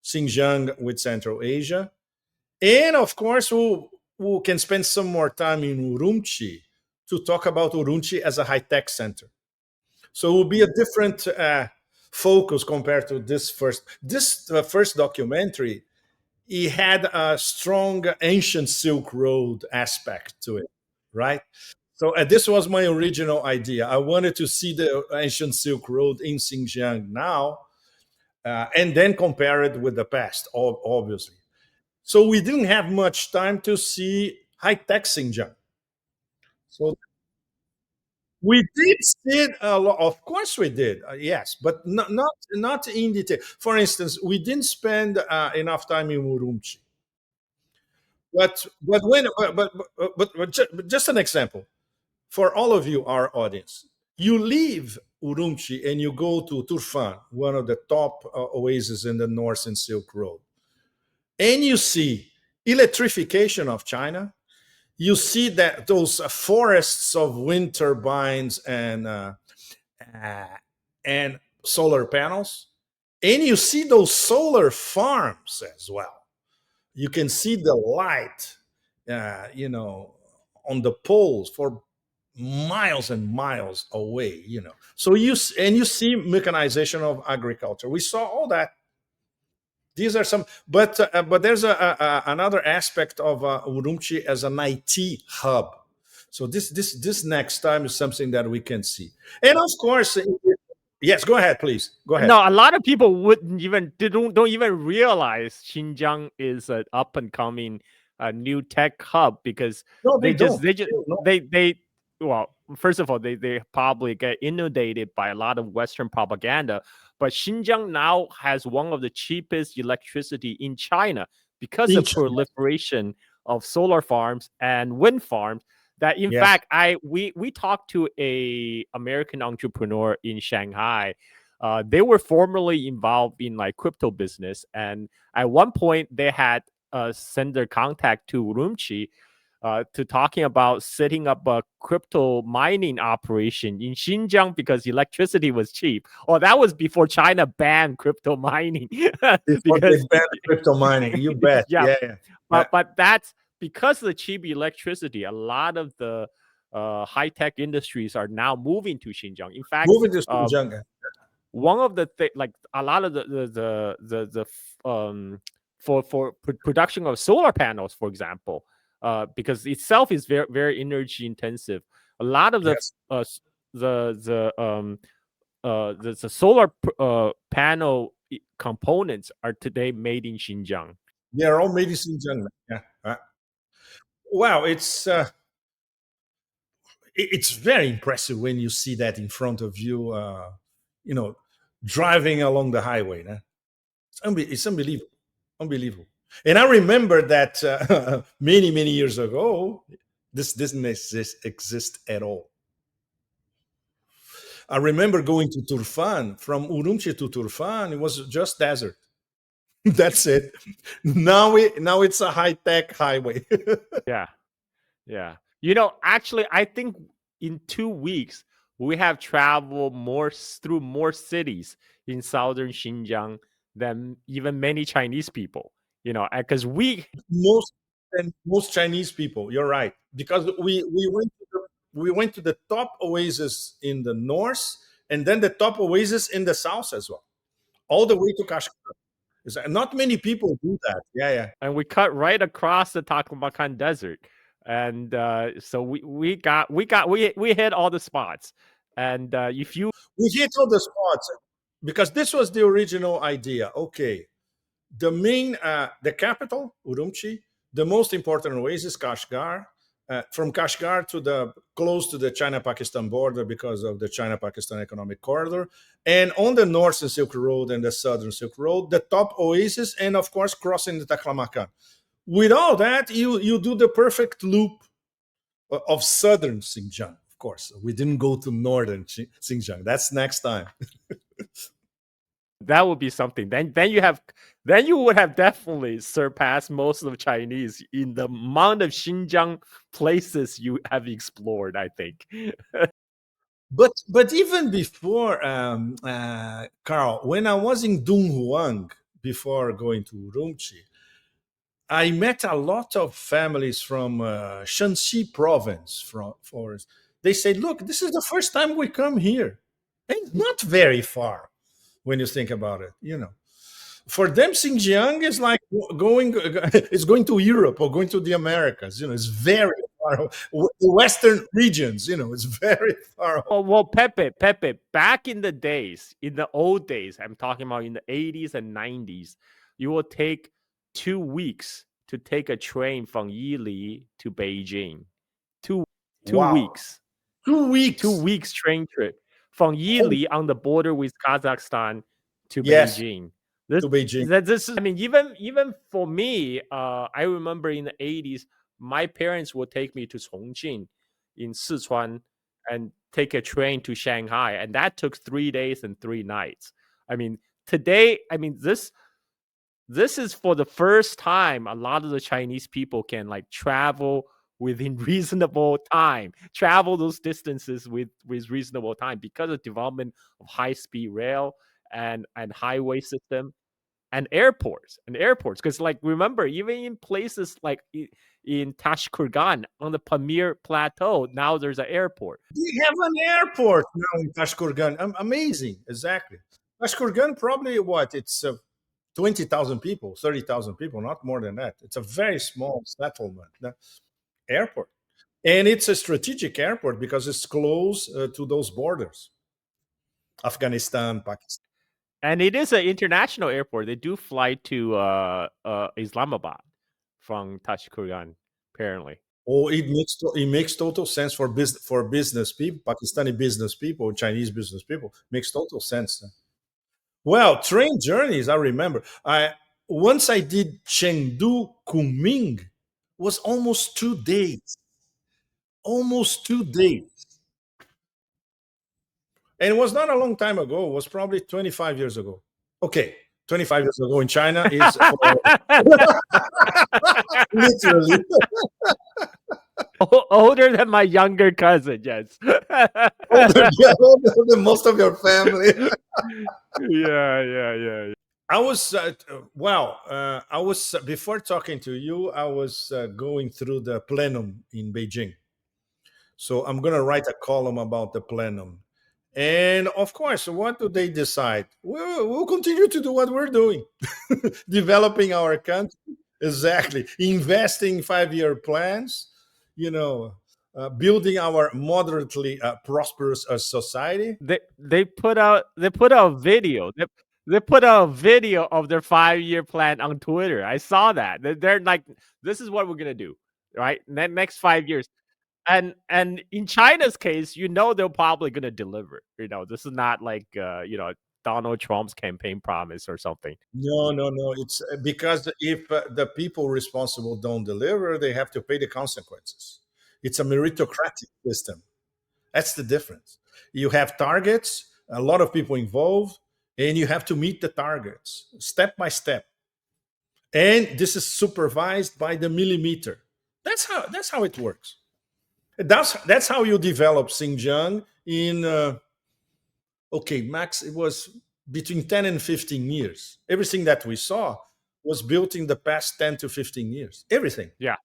Xinjiang with Central Asia. And of course, we can spend some more time in Urumqi to talk about Urumqi as a high-tech center. So it will be a different focus compared to this first documentary. It had a strong ancient Silk Road aspect to it, right? So this was my original idea. I wanted to see the ancient Silk Road in Xinjiang now, and then compare it with the past, obviously. So we didn't have much time to see high-tech Xinjiang. So we did see it a lot. Of course, we did. Yes, but not in detail. For instance, we didn't spend enough time in Urumqi. But just an example for all of you, our audience. You leave Urumqi and you go to Turfan, one of the top oases in the North and Silk Road, and you see electrification of China. You see that those forests of wind turbines and solar panels, and you see those solar farms as well. You can see the light, on the poles for miles and miles away. So you see mechanization of agriculture. We saw all that. These are some, but there's another aspect of Urumqi as an IT hub. So this next time is something that we can see. And of course, yes, go ahead, please. Go ahead.
No, a lot of people don't even realize Xinjiang is an up and coming new tech hub, because
No,
well, first of all, they probably get inundated by a lot of Western propaganda. But Xinjiang now has one of the cheapest electricity in China because of proliferation of solar farms and wind farms. That in fact, we talked to a American entrepreneur in Shanghai. They were formerly involved in like crypto business, and at one point they had sent their contact to Urumqi to talking about setting up a crypto mining operation in Xinjiang because electricity was cheap. Oh, that was before China banned crypto mining.
Before they banned crypto mining, you bet. Yeah.
But that's because of the cheap electricity. A lot of the high-tech industries are now moving to Xinjiang. In fact,
moving to Xinjiang.
One of the like a lot of for production of solar panels, for example, because itself is very, very energy intensive. A lot of the solar panel components are today made in Xinjiang.
They are all made in Xinjiang. Yeah. Wow, it's very impressive when you see that in front of you. Driving along the highway. It's unbelievable. Unbelievable. And I remember that many, many years ago, this didn't exist at all. I remember going to Turfan, from Urumqi to Turfan, it was just desert. That's it. Now it's a high-tech highway.
Yeah. Yeah. Actually, I think in 2 weeks, we have traveled through more cities in southern Xinjiang than even many Chinese people, because
most Chinese people, you're right. Because we went to the top oasis in the north, and then the top oasis in the south as well, all the way to Kashgar. Not many people do that. Yeah.
and we cut right across the Taklamakan desert. And so we hit all the spots. And if you
We hit all the spots because this was the original idea. Okay, the capital, Urumqi, the most important oasis, Kashgar. From Kashgar to close to the China-Pakistan border because of the China-Pakistan economic corridor, and on the northern Silk Road and the southern Silk Road, the top oasis, and of course crossing the Taklamakan. With all that, you do the perfect loop of southern Xinjiang. Of course, we didn't go to northern Xinjiang. That's next time.
that would be something. Then you would have definitely surpassed most of the Chinese in the amount of Xinjiang places you have explored, I think.
But even before, Carl, when I was in Dunhuang before going to Urumqi, I met a lot of families from Shanxi province. They said, "Look, this is the first time we come here, and not very far when you think about it. For them, Xinjiang is like going to Europe or going to the Americas. It's very far. The Western regions, it's very far.
Well, Pepe, back in the old days, I'm talking about in the 80s and 90s, you will take 2 weeks to take a train from Yili to Beijing. Two
Wow.
weeks.
2 weeks.
2 weeks train trip from Yili on the border with Kazakhstan to
Yes,
Beijing.
to Beijing.
This is, I mean, even for me, I remember in the 80s, my parents would take me to Chongqing in Sichuan and take a train to Shanghai, and that took 3 days and 3 nights. I mean, today, this is for the first time a lot of the Chinese people can like travel within reasonable time, travel those distances with reasonable time because of development of high-speed rail and highway system and airports. Because like remember, even in places like in Tashkurgan on the Pamir Plateau, now there's an airport.
We have an airport now in Tashkurgan. Amazing, exactly. Tashkurgan probably it's 20,000 people, 30,000 people, not more than that. It's a very small settlement. Airport. And it's a strategic airport because it's close to those borders, Afghanistan, Pakistan.
And it is an international airport. They do fly to Islamabad from Tashkurgan, apparently.
Oh, it makes total sense for business people, Pakistani business people, Chinese business people. Makes total sense. Well, train journeys, I remember. Once I did Chengdu Kunming, was almost 2 days. Almost 2 days. And it was not a long time ago. It was probably 25 years ago. Okay, 25 years ago in China is literally
older than my younger cousin. Yes.
older than most of your family.
Yeah.
I was before talking to you. I was going through the plenum in Beijing, so I'm going to write a column about the plenum. And of course, what do they decide? We'll continue to do what we're doing, developing our country, exactly, investing 5-year plans, building our moderately prosperous society.
They put out a video. They put out a video of their 5-year plan on Twitter. I saw that. They're like, this is what we're gonna do, right? Next 5 years. And in China's case, they're probably gonna deliver. This is not like Donald Trump's campaign promise or something.
No, no, no. It's because if the people responsible don't deliver, they have to pay the consequences. It's a meritocratic system. That's the difference. You have targets, a lot of people involved, and you have to meet the targets step by step. And this is supervised by the millimeter. That's how it works. That's how you develop Xinjiang in okay, max it was between 10 and 15 years. Everything that we saw was built in the past 10 to 15 years. Everything.
Yeah.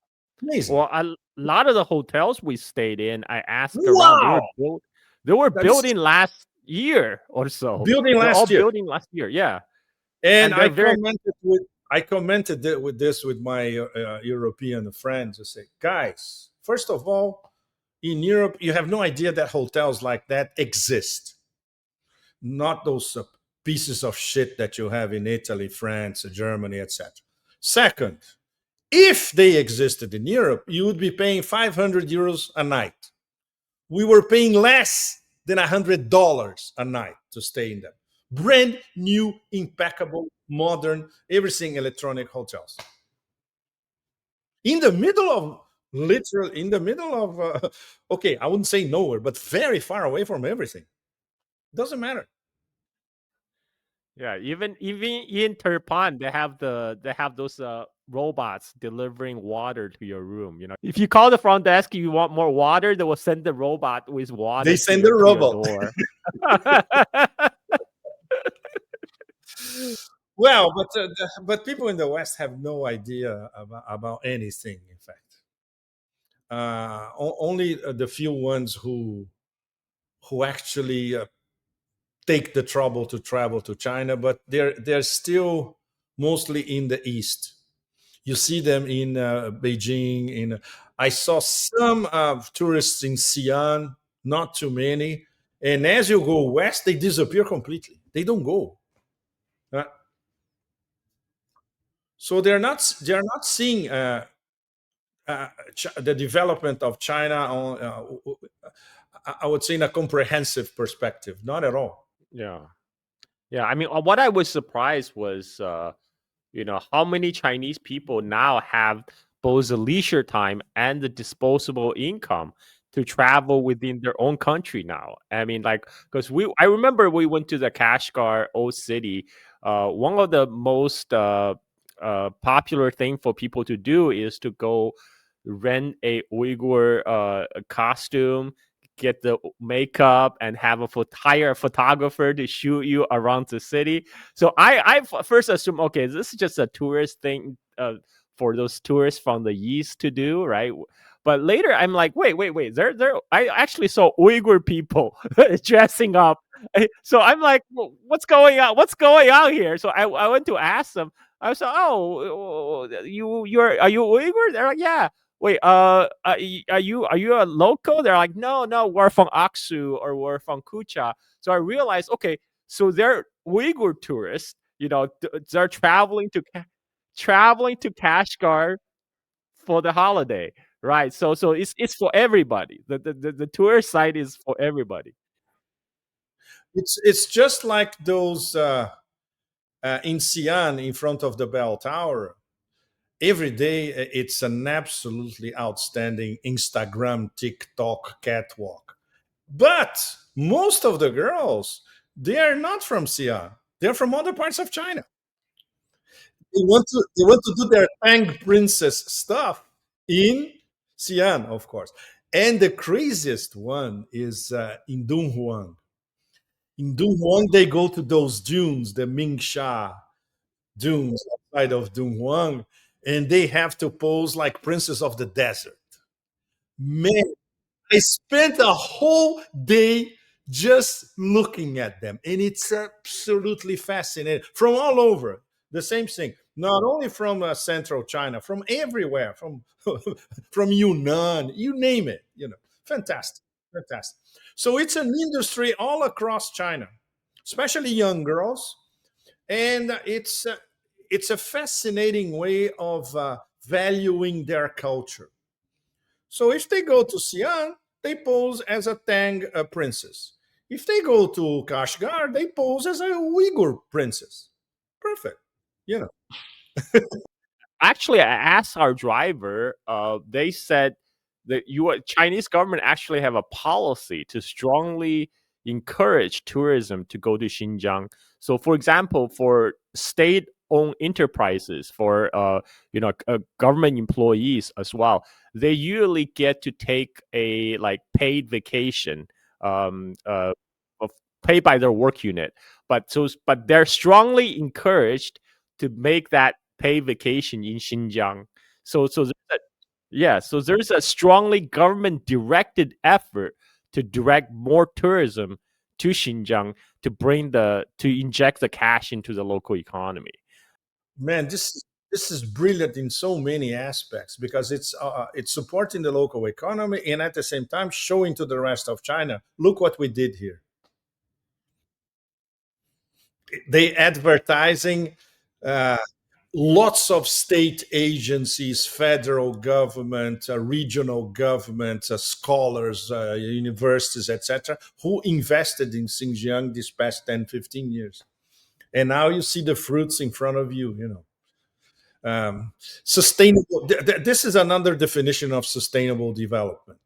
Amazing.
Well, a lot of the hotels we stayed in, I asked around,
Wow.
they were
That is-
building last year or so.
Building
They're all
last year.
building last year, yeah.
And
they're very-
I commented with this with my European friends. I say, guys, first of all, in Europe, you have no idea that hotels like that exist. Not those pieces of shit that you have in Italy, France, Germany, etc. Second, if they existed in Europe, you would be paying 500 euros a night. We were paying less than $100 a night to stay in them. Brand new, impeccable, modern, everything electronic hotels. In the middle of okay, I wouldn't say nowhere, but very far away from everything. Doesn't matter.
Yeah, even in Turpan, they have those robots delivering water to your room. If you call the front desk, you want more water, they will send the robot with water.
They send the robot.
Door.
Well, but people in the West have no idea about anything. In fact, only the few ones who actually take the trouble to travel to China, but they're still mostly in the East. You see them in Beijing. I saw some tourists in Xi'an, not too many. And as you go west, they disappear completely. They don't go. So they're not seeing the development of China on, I would say, in a comprehensive perspective. Not at all.
Yeah. I mean, what I was surprised was, how many Chinese people now have both the leisure time and the disposable income to travel within their own country now. I mean, like, because I remember we went to the Kashgar old city. One of the most popular thing for people to do is to go rent a Uyghur costume, get the makeup, and have hire a photographer to shoot you around the city. So I first assumed, okay, this is just a tourist thing for those tourists from the east to do, right? But later I'm like, wait, I actually saw Uyghur people dressing up. So I'm like, well, what's going on? What's going on here? So I went to ask them. I was like, oh, are you Uyghur? They're like, yeah. Wait, are you a local? They're like, no, we're from Aksu or we're from Kucha. So I realized, okay, so they're Uyghur tourists. They're traveling to Kashgar for the holiday, right? So it's for everybody. The tourist site is for everybody.
It's just like those in Xi'an in front of the bell tower. Every day it's an absolutely outstanding Instagram, TikTok catwalk. But most of the girls, they are not from Xi'an. They're from other parts of China. They want to do their Tang princess stuff in Xi'an, of course. And the craziest one is in Dunhuang. In Dunhuang, they go to those dunes, the Mingsha dunes outside of Dunhuang, and they have to pose like princes of the desert. Man, I spent a whole day just looking at them, and it's absolutely fascinating from all over. The same thing, not only from central China, from everywhere, from from Yunnan, you name it. Fantastic. So it's an industry all across China, especially young girls, and it's a fascinating way of valuing their culture. So if they go to Xi'an, they pose as a Tang princess. If they go to Kashgar, they pose as a Uyghur princess. Perfect. You know.
Actually, I asked our driver. They said the Chinese government actually have a policy to strongly encourage tourism to go to Xinjiang. So, for example, for state-owned enterprises, for government employees as well, they usually get to take a like paid vacation, um, uh, of, paid by their work unit. But they're strongly encouraged to make that paid vacation in Xinjiang. So so there's a strongly government directed effort to direct more tourism to Xinjiang to inject the cash into the local economy.
Man, this is brilliant in so many aspects because it's supporting the local economy and at the same time showing to the rest of China, look what we did here. They advertising uh, lots of state agencies, federal government, regional government, scholars, universities, etc., who invested in Xinjiang these past 10, 15 years. And now you see the fruits in front of you, you know. Sustainable, this is another definition of sustainable development.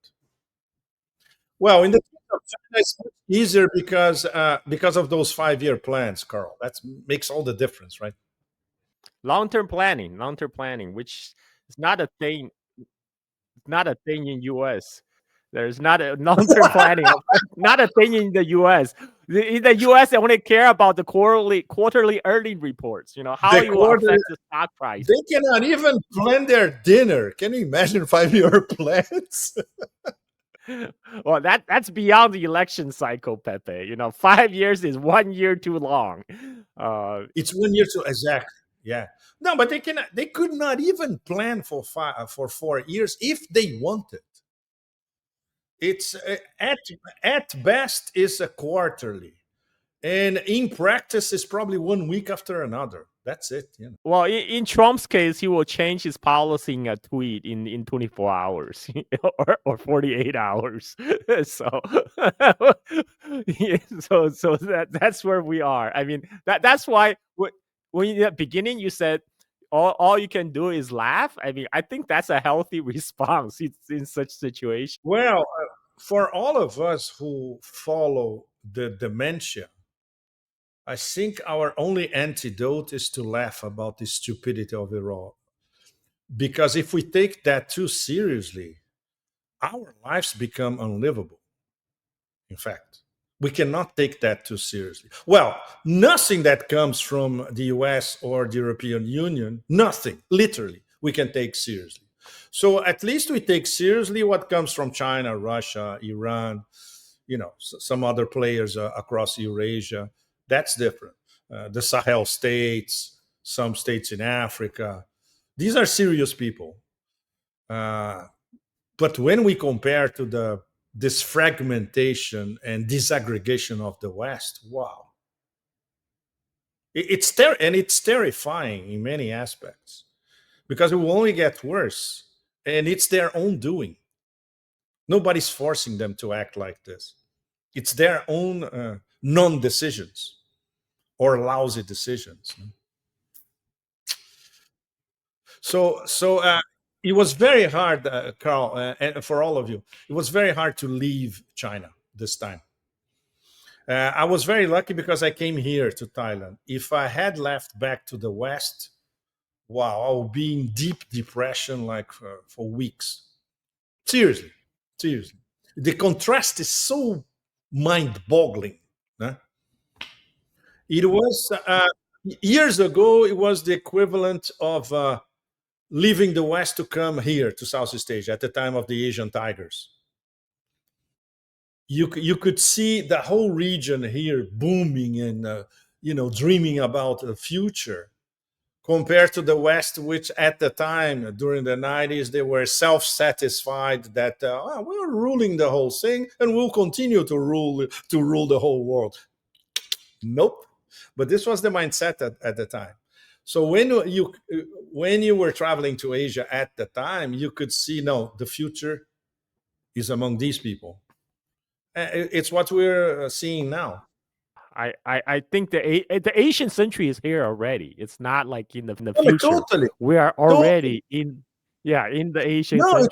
Well, in the case of China, it's much easier because of those 5-year plans, Carl. That makes all the difference, right?
Long-term planning, which is not a thing in US. There's not a long-term planning, not a thing in the US. In the US, they only care about the quarterly earning reports. How
The
it will
quarter,
affect the stock price.
they cannot even plan their dinner. Can you imagine 5-year plans?
Well, that's beyond the election cycle, Pepe. 5 years is 1 year too long.
It's 1 year to exact. Yeah. No, but they could not even plan for 4 years if they wanted. It's at best is a quarterly, and in practice is probably 1 week after another. That's it.
Well, in Trump's case, he will change his policy in a tweet in 24 hours or 48 hours. So, yeah, so that's where we are. I mean, that's why when in the beginning you said all you can do is laugh. I mean, I think that's a healthy response in such situation.
Well, for all of us who follow the dementia, I think our only antidote is to laugh about the stupidity of it all. Because if we take that too seriously, our lives become unlivable. In fact, we cannot take that too seriously. Well, nothing that comes from the US or the European Union, nothing, literally, we can take seriously. So at least we take seriously what comes from China, Russia, Iran, some other players across Eurasia. That's different. The Sahel states, some states in Africa. These are serious people. But when we compare to this fragmentation and disaggregation of the West, wow, it's terrifying in many aspects because it will only get worse, and it's their own doing. Nobody's forcing them to act like this. It's their own non-decisions or lousy decisions. So it was very hard, Carl, and for all of you, it was very hard to leave China this time. I was very lucky because I came here to Thailand. If I had left back to the West, wow, I would be in deep depression like for weeks. Seriously, seriously. The contrast is so mind-boggling. Huh? It was years ago. It was the equivalent of leaving the West to come here to Southeast Asia at the time of the Asian tigers. You could see the whole region here booming and dreaming about the future, compared to the West, which at the time during the 90s they were self-satisfied that we're ruling the whole thing and we'll continue to rule the whole world. Nope. But this was the mindset at the time. So when you were traveling to Asia at the time, you could see, no, the future is among these people. It's what we're seeing now.
I think the Asian century is here already. It's not like in the
No,
future.
totally.
We are
Totally.
already in the Asian
No,
century.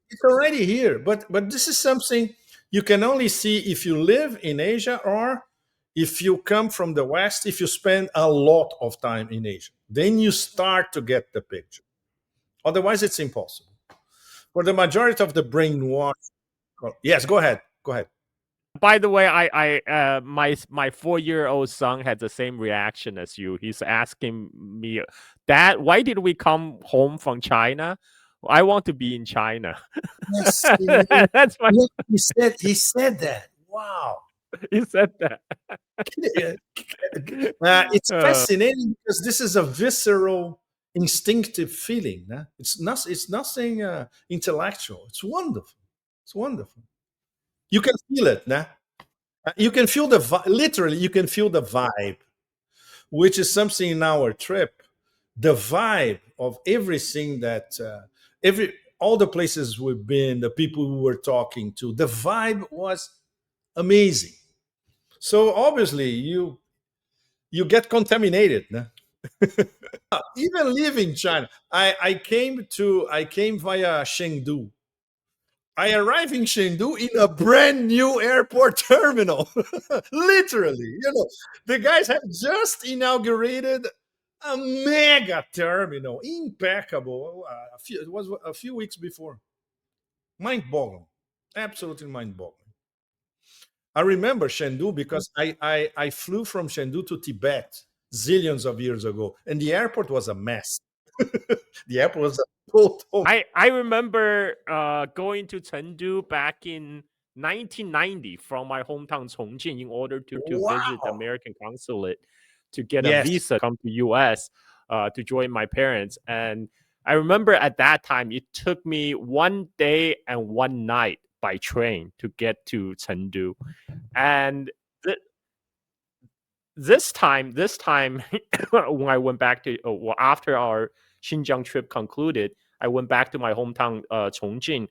it's already here. But this is something you can only see if you live in Asia or if you come from the West, if you spend a lot of time in Asia. Then you start to get the picture. Otherwise, it's impossible. For the majority of the brainwash. Yes, go ahead. Go ahead.
By the way, my 4-year-old son had the same reaction as you. He's asking me, Dad, why did we come home from China? I want to be in China.
Yes,
That's my.
he said that. Wow.
He said that.
It's fascinating because this is a visceral, instinctive feeling. It's nothing intellectual. It's wonderful. It's wonderful. You can feel it. You can feel literally. You can feel the vibe, which is something in our trip. The vibe of everything that all the places we've been, the people we were talking to, the vibe was amazing. So obviously you get contaminated. Even leaving China, I came via Chengdu. I arrived in Chengdu in a brand new airport terminal. Literally, the guys have just inaugurated a mega terminal, impeccable. It was a few weeks before. Mind-boggling, absolutely mind-boggling. I remember Chengdu because I flew from Chengdu to Tibet zillions of years ago, and the airport was a mess. The airport was a total.
I remember going to Chengdu back in 1990 from my hometown Chongqing in order to visit the
Wow.
American consulate to get a
Yes.
visa to come to US to join my parents. And I remember at that time it took me 1 day and 1 night by train to get to Chengdu. And this time when I went back to after our Xinjiang trip concluded, I went back to my hometown Chongqing,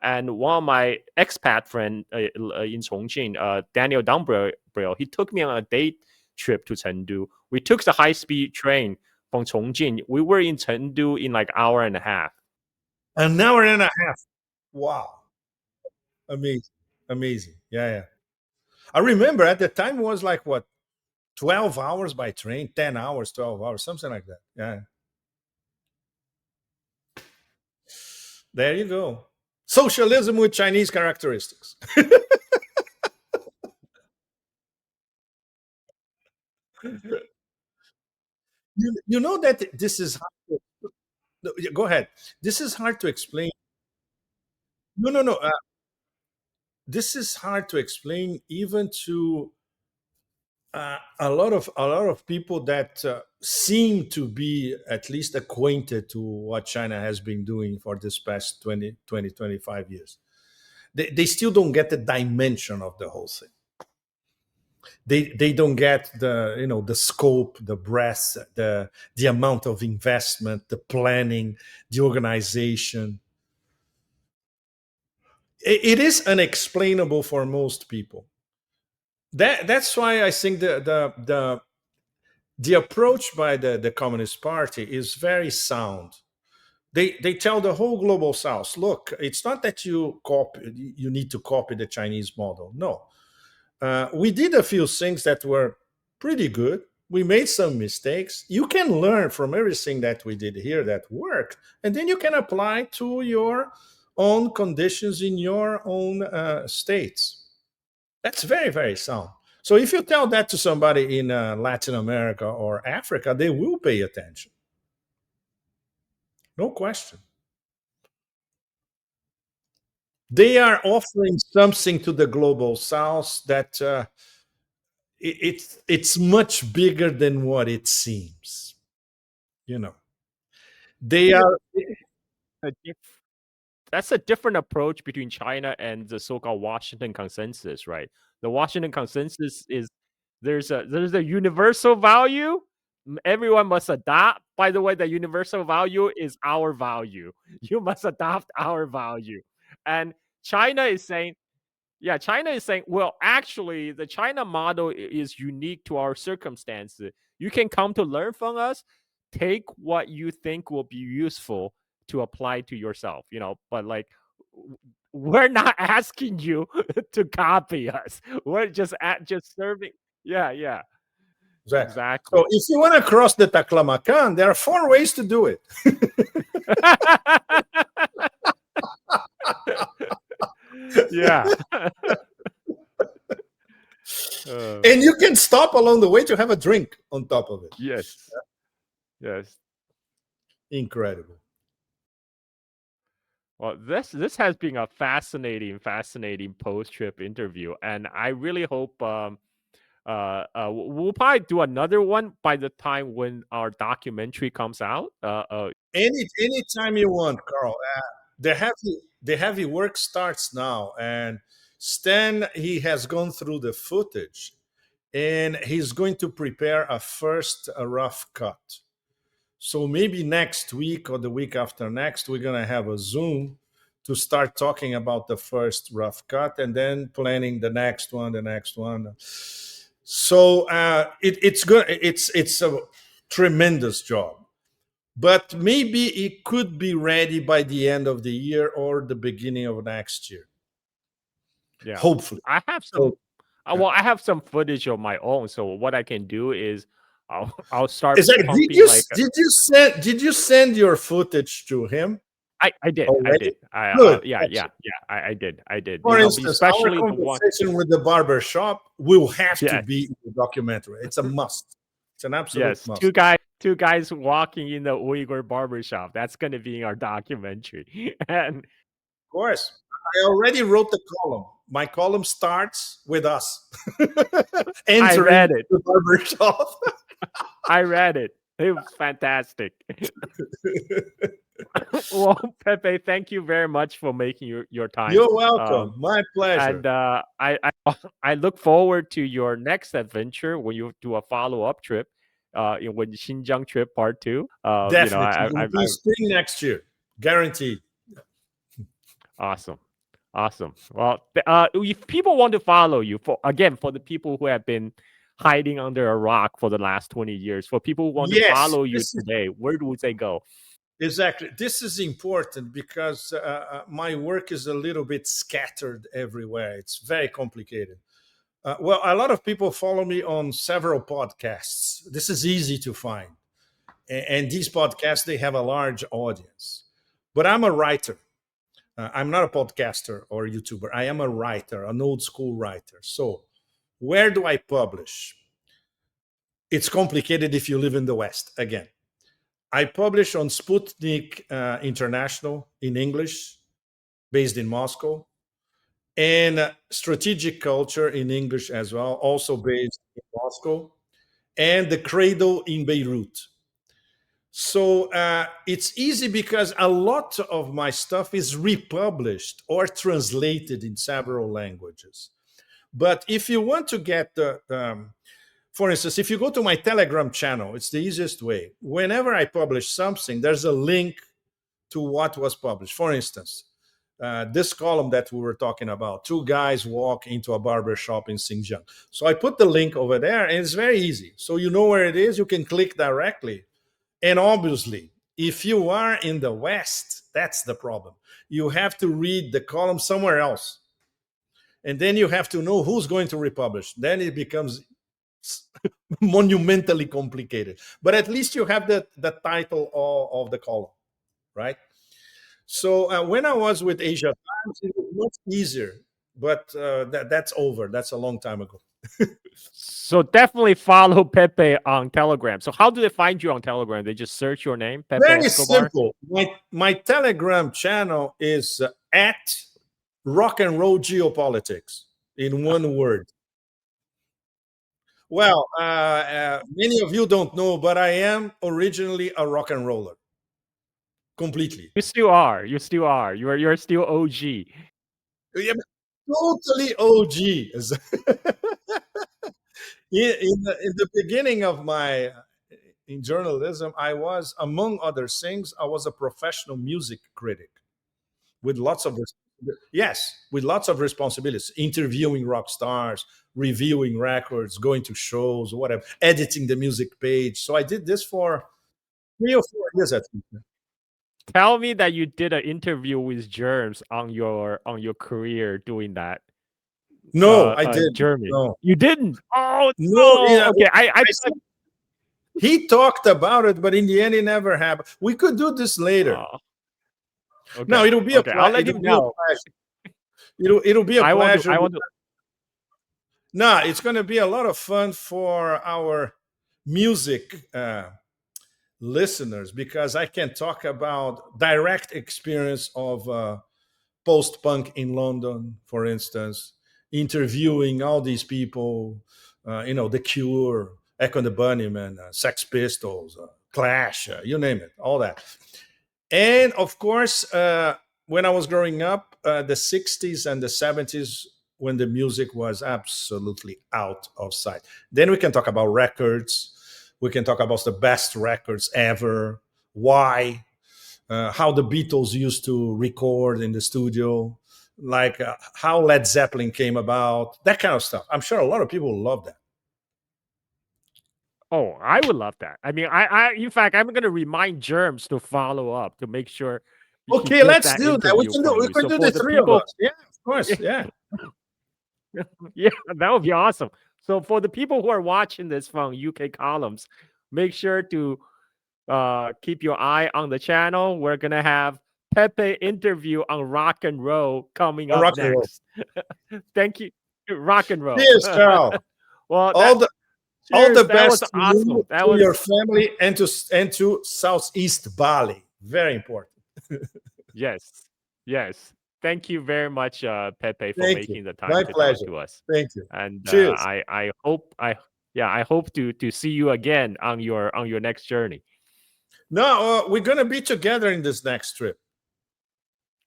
and one of my expat friend in Chongqing, Daniel Dumbrell, he took me on a day trip to Chengdu. We took the high speed train from Chongqing. We were in Chengdu in like hour and a half.
An hour and a half. Wow. Amazing. Amazing. Yeah. I remember at the time it was like what, 12 hours by train, 10 hours, 12 hours, something like that. Yeah. There you go. Socialism with Chinese characteristics. You know that this is hard go ahead. This is hard to explain. No. This is hard to explain even to a lot of people that seem to be at least acquainted to what China has been doing for this past 25 years. They still don't get the dimension of the whole thing. They don't get the scope, the breadth, the amount of investment, the planning, the organization. It is unexplainable for most people. That's why I think the approach by the Communist Party is very sound. They tell the whole global South, look, it's not that you need to copy the Chinese model. No, we did a few things that were pretty good. We made some mistakes. You can learn from everything that we did here that worked, and then you can apply to your own conditions in your own states. That's very, very sound. So if you tell that to somebody in Latin America or Africa, they will pay attention. No question. They are offering something to the global south that it's much bigger than what it seems. They are.
That's a different approach between China and the so-called Washington Consensus, right? The Washington Consensus is there's a universal value everyone must adopt. By the way, the universal value is our value. You must adopt our value. And China is saying, yeah, China is saying, well, actually, the China model is unique to our circumstances. You can come to learn from us, take what you think will be useful to apply to yourself, but like we're not asking you to copy us. We're just serving. Yeah, yeah,
Exactly.
exactly.
So if you want to cross the Taklamakan, there are 4 ways to do it.
Yeah.
And you can stop along the way to have a drink on top of it.
Yes. Yes.
Incredible.
Well, this has been a fascinating post-trip interview, and I really hope we'll probably do another one by the time when our documentary comes out.
Anytime you want, Carl. The heavy work starts now, and Stan, he has gone through the footage, and he's going to prepare a first rough cut. So maybe next week or the week after next, we're going to have a Zoom to start talking about the first rough cut and then planning the next one. So it's good. It's a tremendous job, but maybe it could be ready by the end of the year or the beginning of next year.
Yeah,
hopefully.
I have some. Well, I have some footage of my own. So what I can do is, I'll start.
Exactly. Did you send your footage to him?
I did.
Already?
I
Good.
did. I did.
For instance,
especially
our
the one.
conversation with the barber shop will have to
Yes.
be in the documentary. It's a must. It's an absolute
Yes,
must.
two guys walking in the Uyghur barbershop. That's going to be in our documentary. And
Of course, I already wrote the column. My column starts with us
I read it.
the barbershop.
I read it. It was fantastic. Well, Pepe, thank you very much for making your time.
You're welcome. My pleasure.
And I look forward to your next adventure when you do a follow-up trip, when Xinjiang trip part 2.
Definitely. We'll be spring next year. Guaranteed.
Awesome. Well, if people want to follow you, for the people who have been hiding under a rock for the last 20 years, for people who want to follow you today, where do they go?
Exactly. This is important because my work is a little bit scattered everywhere. It's very complicated. Well, a lot of people follow me on several podcasts. This is easy to find. And these podcasts, they have a large audience. But I'm a writer. I'm not a podcaster or a YouTuber. I am a writer, an old school writer. So where do I publish? It's complicated if you live in the West. Again, I publish on Sputnik International in English, based in Moscow, and Strategic Culture in English as well, also based in Moscow, and The Cradle in Beirut. So it's easy because a lot of my stuff is republished or translated in several languages. But if you want to get for instance, if you go to my Telegram channel, it's the easiest way. Whenever I publish something, there's a link to what was published. For instance, this column that we were talking about, 2 guys walk into a barber shop in Xinjiang. So I put the link over there, and it's very easy. So you know where it is. You can click directly. And obviously, if you are in the West, that's the problem. You have to read the column somewhere else. And then you have to know who's going to republish. Then it becomes monumentally complicated. But at least you have the title of the column, right? So when I was with Asia Times, it was much easier. But that's over. That's a long time ago.
So definitely follow Pepe on Telegram. So how do they find you on Telegram? They just search your name, Pepe
Very
Escobar?
simple. My Telegram channel is at Rock and Roll Geopolitics in one word. Well, many of you don't know, but I am originally a rock and roller. Completely.
You still are. You're still OG.
Yeah, totally OG. In the beginning of my in journalism, I was, among other things, I was a professional music critic with lots of Yes, with lots of responsibilities, interviewing rock stars, reviewing records, going to shows, whatever, editing the music page. So I did this for 3 or 4 years at least.
Tell me that you did an interview with Germs on your career doing that.
No, I didn't.
German.
No,
You didn't. Oh
no.
no.
Yeah,
Okay, I
I he talked about it, but in the end, it never happened. We could do this later.
okay.
No, it'll be
okay. I'll let him know.
It'll be a
I want
pleasure.
to. I want to.
No, it's going to be a lot of fun for our music listeners because I can talk about direct experience of post-punk in London, for instance, interviewing all these people, The Cure, Echo and the Bunnymen, Sex Pistols, Clash, you name it, all that. And of course, when I was growing up, the 60s and the 70s, when the music was absolutely out of sight. Then we can talk about records. We can talk about the best records ever, why, how the Beatles used to record in the studio, like how Led Zeppelin came about, that kind of stuff. I'm sure a lot of people will love that.
Oh, I would love that. I mean, in fact, I'm going to remind Germs to follow up to make sure.
Okay, let's do that. We can do the three of us. Yeah, of course. Yeah.
Yeah, that would be awesome. So for the people who are watching this from UK columns, make sure to keep your eye on the channel. We're gonna have Pepe interview on rock and roll coming up
Rock and roll.
next. Thank you, rock and roll.
Cheers, Carl.
Well,
all the
that
best
was
to
awesome.
you,
That
to
was
your family, and to Southeast Bali. Very important.
yes. Thank you very much, Pepe, for
Thank
making
you.
the time
My
to
pleasure.
talk to us.
Thank you.
And
Cheers.
I hope to see you again on your next journey.
No, we're gonna be together in this next trip.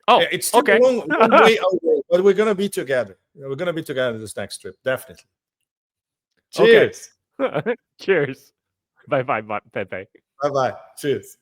Oh,
it's still
okay.
a long way away, but we're gonna be together. We're gonna be together in this next trip, definitely. Cheers.
Okay. Cheers. Bye, Pepe.
Bye. Cheers.